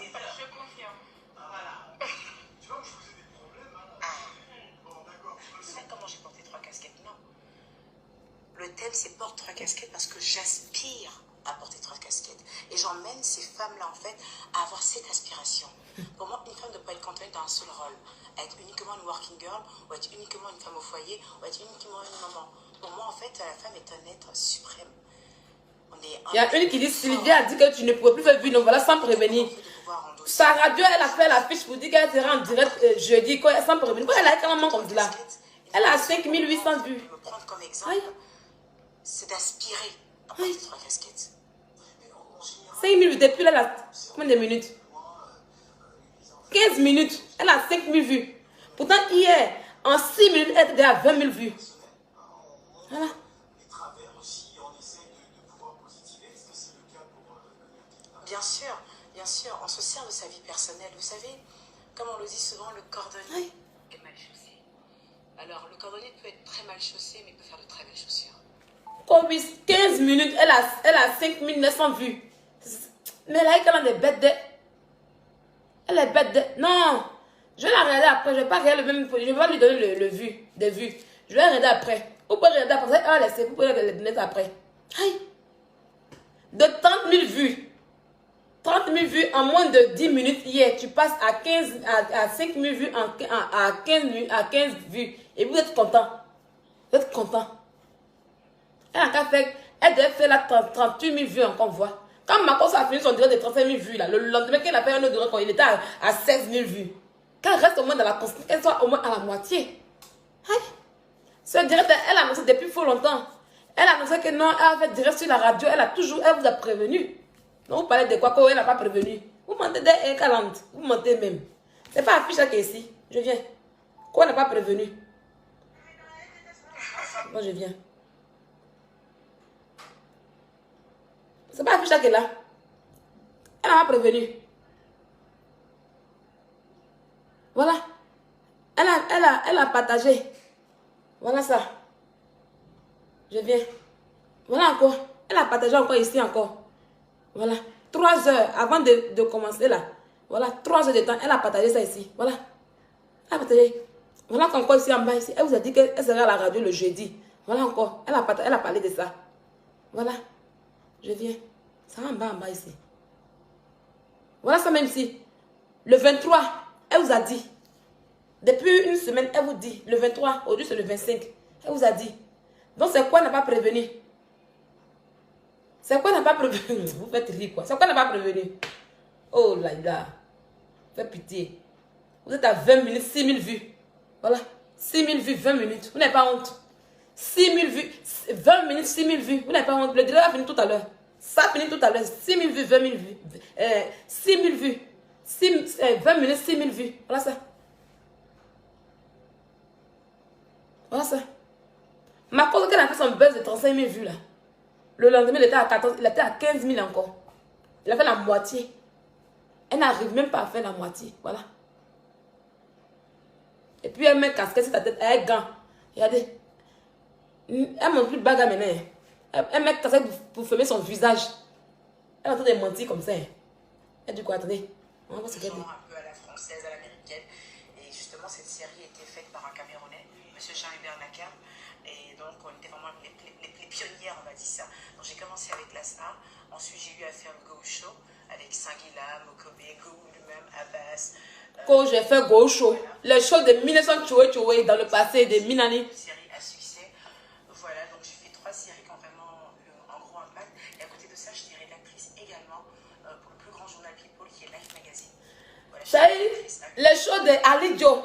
Speaker 2: Le thème, c'est porte 3 casquettes parce que j'aspire à porter 3 casquettes. Et j'emmène ces femmes-là, en fait, à avoir cette aspiration. Pour moi, une femme ne peut pas être cantonnée dans un seul rôle. Être uniquement une working girl, ou être uniquement une femme au foyer, ou être uniquement une maman. Pour moi, en fait, la femme est un être suprême.
Speaker 1: Il y a une qui dit, Sylvia a dit que tu ne pouvais plus faire vue, donc voilà, sans prévenir. Sa radio, elle a fait l'affiche pour dire qu'elle sera en direct jeudi, sans prévenir. Pourquoi elle a quand même comme cela? Elle a 5800 vues.
Speaker 2: Me prendre comme exemple, c'est d'aspirer à porter 3 casquettes.
Speaker 1: 5000 vues depuis là, elle a combien de minutes? 15 minutes. Elle a 5000 vues. Pourtant, hier, en 6 minutes, elle était à 20 000 vues. Voilà.
Speaker 2: Bien sûr, on se sert de sa vie personnelle. Vous savez, comme on le dit souvent, le cordonnier est mal chaussé. Alors, le cordonnier peut être très mal chaussé, mais il peut faire de très belles chaussures.
Speaker 1: Comme 15 minutes, elle a 5900 vues. Mais là, elle a des bêtes de... Elle est bête de... Non, je vais la regarder après. Je ne vais pas regarder le même... Je vais pas lui donner le vu, des vues. Je vais regarder après. Vous pouvez regarder après. Ah, laissez, vous pouvez les donner après. Aïe. De 30 000 vues. 30 000 vues en moins de 10 minutes hier. Tu passes à 5 000 vues à 15 vues. Et vous êtes content. Vous êtes content. Elle a qu'à faire... Elle devait faire là 38 000 vues encore, voit. Quand Marcos a fini son direct de 35 000 vues, là, le lendemain qu'elle a fait un autre direct, il était à 16 000 vues. Qu'elle reste au moins dans la constance, qu'elle soit au moins à la moitié. Aïe. Ce direct, elle a annoncé depuis fort longtemps. Elle a annoncé que non, elle a fait direct sur la radio, elle vous a prévenu. Non, vous parlez de quoi, elle n'a pas prévenu. Vous mentez des 40, vous mentez même. C'est pas affiché ici, je viens. Quoi n'a pas prévenu? Moi, je viens. C'est pas affiché qu'elle est là. Elle n'a pas prévenu. Voilà. Elle a partagé. Voilà ça. Je viens. Voilà encore. Elle a partagé encore ici encore. Voilà. 3 heures avant de commencer là. Voilà. 3 heures de temps. Elle a partagé ça ici. Voilà. Elle a partagé. Voilà encore ici en bas ici. Elle vous a dit qu'elle sera à la radio le jeudi. Voilà encore. Elle a parlé de ça. Voilà. Je viens. Ça va en bas ici. Voilà ça même ici. Le 23, elle vous a dit. Depuis une semaine, elle vous dit. Le 23, aujourd'hui c'est le 25. Elle vous a dit. Donc c'est quoi n'a pas prévenu? C'est quoi n'a pas prévenu? Vous faites rire quoi? C'est quoi n'a pas prévenu? Oh là là. Faites pitié. Vous êtes à 20 minutes, 6 000 vues. Voilà. 6 000 vues, 20 minutes. Vous n'avez pas honte. 6 000 vues, 20 minutes, 6 000 vues. Vous n'avez pas honte. Le direct va finir tout à l'heure. Ça finit tout à l'heure. 6 000 vues, 20 000 vues. 6 000 vues. 20 minutes, 6 000 vues. Voilà ça. Voilà ça. Ma cause qu'elle a fait son buzz de 35 000 vues là. Le lendemain, il était à 14, il était à 15 000 encore. Il a fait la moitié. Elle n'arrive même pas à faire la moitié. Voilà. Et puis elle met casquette sur ta tête. Elle est gant. Regardez. Elle montre plus bagarre maintenant. Elle met casquette pour fermer son visage. Elle est en train de mentir comme ça. Elle dit quoi? Attendez. On va voir ce qu'elle dit.
Speaker 2: Un peu à la française, à l'américaine. Et justement, cette série était faite par un Camerounais, M. Charles-Hubert Nakam. Et donc, on était vraiment les pionnières, on va dire ça. Donc, j'ai commencé avec la star. Ensuite, j'ai eu à faire le Go Show avec Sangila, Mokobe, Go lui-même, Abbas.
Speaker 1: Quand j'ai fait Go Show, les shows de 1900 dans le passé, de Minani.
Speaker 2: Une série à succès. Voilà, donc j'ai fait 3 séries qui ont vraiment eu un gros impact. Et à côté de ça, j'étais rédactrice également pour le plus grand journal People qui est Life Magazine. Voilà,
Speaker 1: ça y est, les shows de Ali Joe.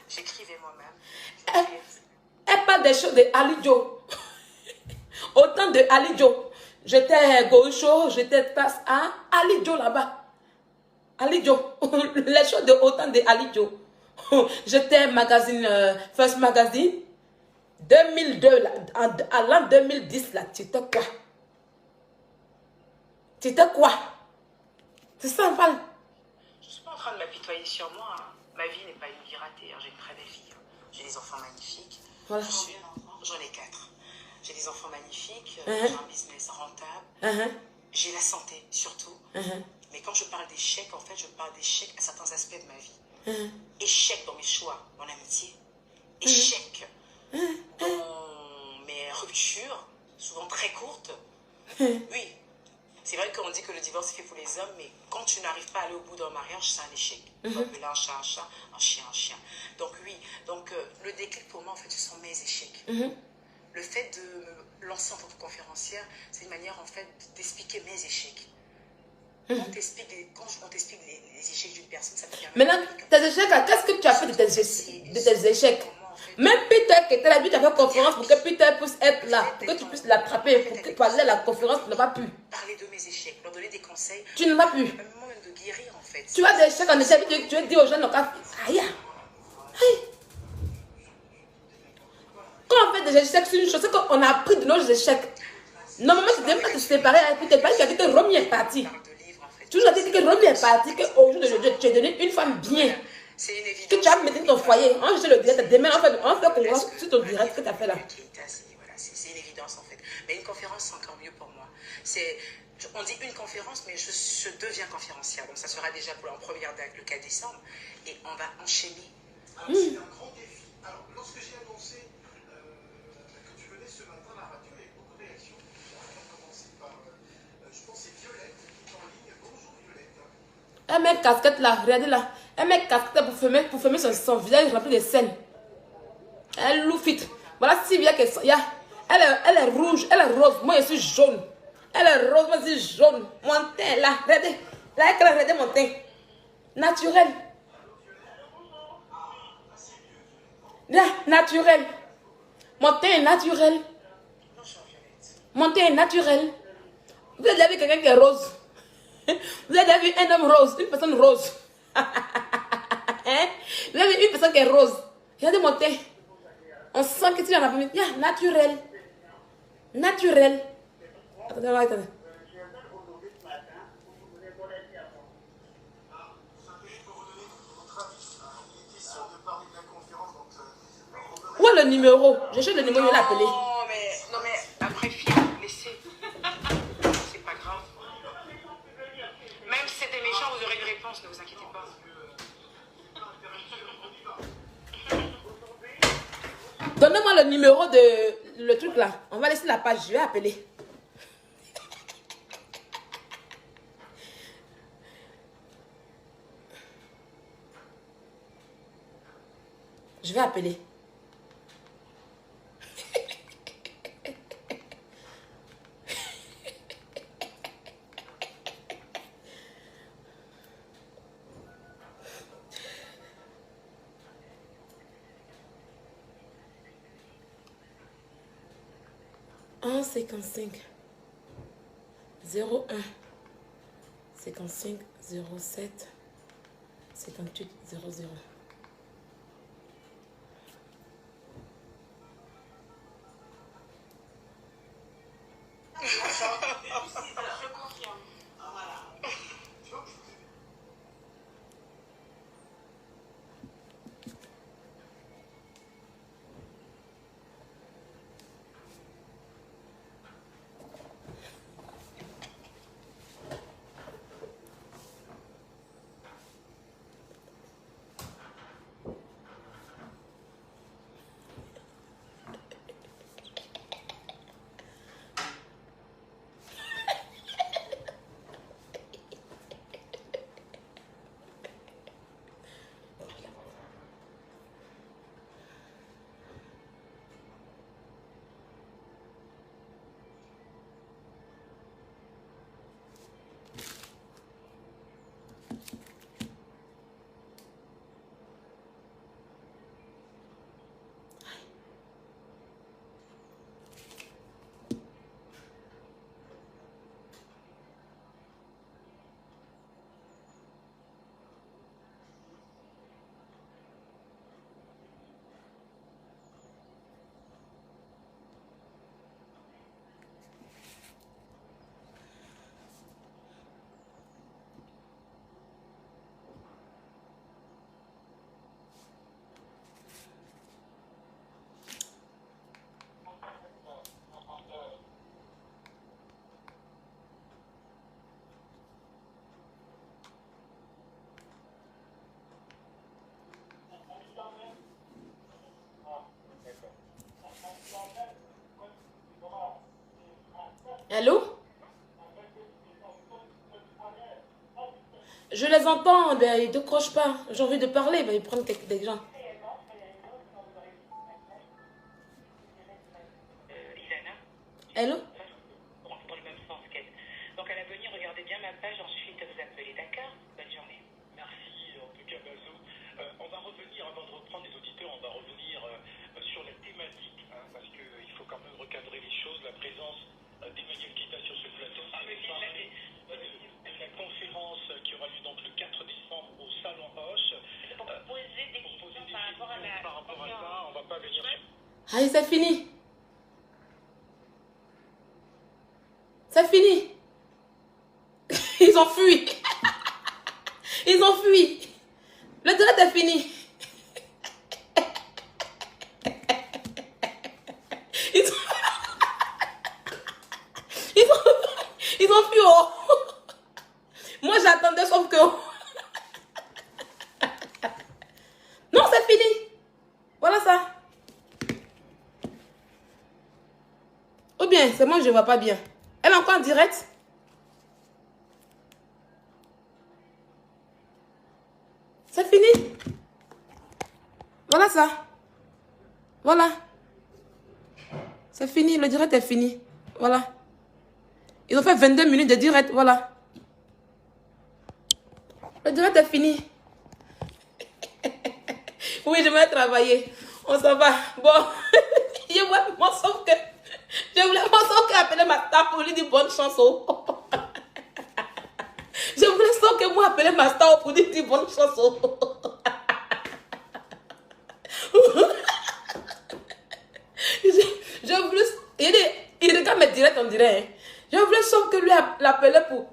Speaker 2: J'écrivais moi-même.
Speaker 1: Elle parle des shows de Ali Joe. Autant de Ali Joe. J'étais Go Show, j'étais face à Ali Joe là-bas. Ali Joe. Les shows de autant de Ali Joe. J'étais magazine, First Magazine. 2002, à l'an 2010, là, tu étais quoi? Tu étais quoi? C'est ça, on parle.
Speaker 2: Je ne suis pas en train de m'apitoyer sur moi. Hein. Ma vie n'est pas une vie ratée. Hein. J'ai une très belle vie. Hein. J'ai des enfants magnifiques.
Speaker 1: Voilà.
Speaker 2: J'en ai 4. J'ai des enfants magnifiques. J'ai un business rentable. J'ai la santé, surtout. Mais quand je parle d'échec, en fait, je parle d'échec à certains aspects de ma vie. Échec dans mes choix, mon amitié. Échec dans mes ruptures, souvent très courtes. Oui, c'est vrai qu'on dit que le divorce est fait pour les hommes, mais quand tu n'arrives pas à aller au bout d'un mariage, c'est un échec. On peut appeler un chat, un chien, un chien. Donc oui, donc, le déclic pour moi, en fait, ce sont mes échecs. Le fait de me lancer en tant que conférencière, c'est une manière, en fait, d'expliquer mes échecs. Quand on t'explique les échecs d'une personne, ça te permet...
Speaker 1: Maintenant, tes échecs, qu'est-ce que tu as fait de tes échecs? Même Peter qui était là, lui, tu as fait conférence pour que Peter puisse être là, pour que tu puisses l'attraper, pour que tu aller à la conférence, tu n'as pas pu.
Speaker 2: Parler de mes échecs, leur donner des conseils.
Speaker 1: Tu n'as pas pu.
Speaker 2: Moi-même de guérir en fait.
Speaker 1: Tu as des échecs en échec, tu as dit aux gens, donc, aïe, aïe. Quand on fait des échecs, c'est une chose, c'est qu'on a appris de nos échecs. Normalement, tu ne devais pas te séparer avec Peter, parce que tu as dit que Romy est parti. Tu nous as dit que Romy est parti, qu'au jour de Dieu, tu es devenue une femme bien.
Speaker 2: C'est une évidence.
Speaker 1: Que tu as mis ton foyer. On fait le direct. Demain, on fait conférence sur ton direct que tu as fait là.
Speaker 2: Voilà, c'est une évidence en fait. Mais une conférence, c'est encore mieux pour moi. On dit une conférence, mais je deviens conférencière. Donc ça sera déjà pour en première date le 4 décembre. Et on va enchaîner.
Speaker 3: C'est un grand défi. Alors, lorsque j'ai annoncé que tu venais ce matin à la radio, il y a eu beaucoup de réactions. On va commencer par, je pense, c'est Violette qui est en ligne. Bonjour Violette.
Speaker 1: Un mec casquette là, regardez là. Un mec casquette pour fermer son visage rempli de sel. Elle loufite. Voilà Sylvia qui est. Elle est rouge, elle est rose. Moi je suis jaune. Elle est rose, moi je suis jaune. Mon teint là, regardez. Là, regardez mon teint. Naturel. Là, naturel. Mon teint est naturel. Mon teint est naturel. Vous avez déjà vu quelqu'un qui est rose? Vous avez déjà vu un homme rose, une personne rose? Hein? Vous avez vu une personne qui est rose? Regardez mon teint. On sent que tu en as pas mis. Naturel. Naturel. Attendez, attendez. Où est le numéro? Je cherche le numéro, je l'ai appelé.
Speaker 2: Non mais après, fille, laissez. C'est pas grave. Même si c'était méchant, vous aurez une réponse, ne vous inquiétez pas.
Speaker 1: Donnez-moi le numéro de le truc là. On va laisser la page, je vais appeler. Je vais appeler. Un 55 01 55 07 58 00.
Speaker 2: Je confirme. Voilà.
Speaker 1: Allô? Je les entends, ben, ils ne décrochent pas. J'ai envie de parler, ben, ils prennent des gens.
Speaker 2: Isana,
Speaker 1: Allô?
Speaker 2: dans le même sens qu'elle. Donc à l'avenir, regardez bien ma page, ensuite vous appelez, d'accord? Bonne journée.
Speaker 3: Merci, en tout cas, Bazo. On va revenir, avant de reprendre les auditeurs, on va revenir
Speaker 1: Aïe, c'est fini. C'est fini. Ils ont fui. Ils ont fui. Le direct est fini. Ils ont fui. Oh. Moi, j'attendais sauf que... Non, c'est fini. Voilà ça. Ou bien, c'est moi, je ne vois pas bien. Elle est encore en direct. C'est fini. Voilà ça. Voilà. C'est fini. Le direct est fini. Voilà. Ils ont fait 22 minutes de direct. Voilà. Le direct est fini. Oui, je vais travailler. On s'en va. Bon. Je voulais m'en sauf que... Je voulais m'en sauf qu'appeler ma star pour lui dire bonne chance. Je voulais sauf que moi appeler ma star pour lui dire bonne chance. Je voulais... Il regarde mes directs en direct. Hein. Je voulais sauf que lui l'appeler pour...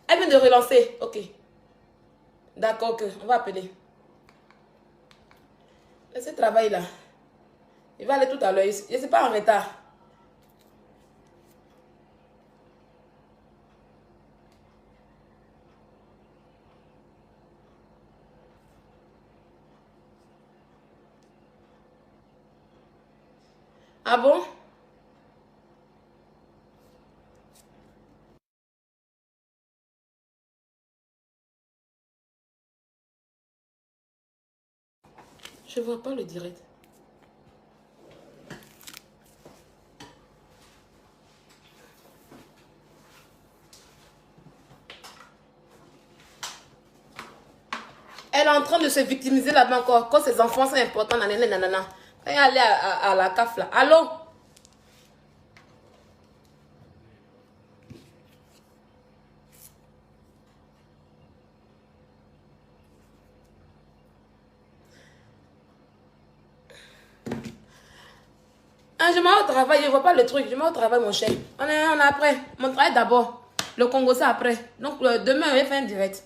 Speaker 1: Elle vient de relancer. Ok. D'accord, ok. On va appeler. Laissez travailler là. Il va aller tout à l'heure. Je ne suis pas en retard. Ah bon? Je ne vois pas le direct. Elle est en train de se victimiser là-bas encore. Quand ses enfants sont importants, nanana. Elle est allée à la CAF là. Allô? Ah, je m'en vais au travail, je ne vois pas le truc. Je m'en vais au travail, mon cher. On est après. Mon travail d'abord. Le Congo, c'est après. Donc, demain, on va faire un direct.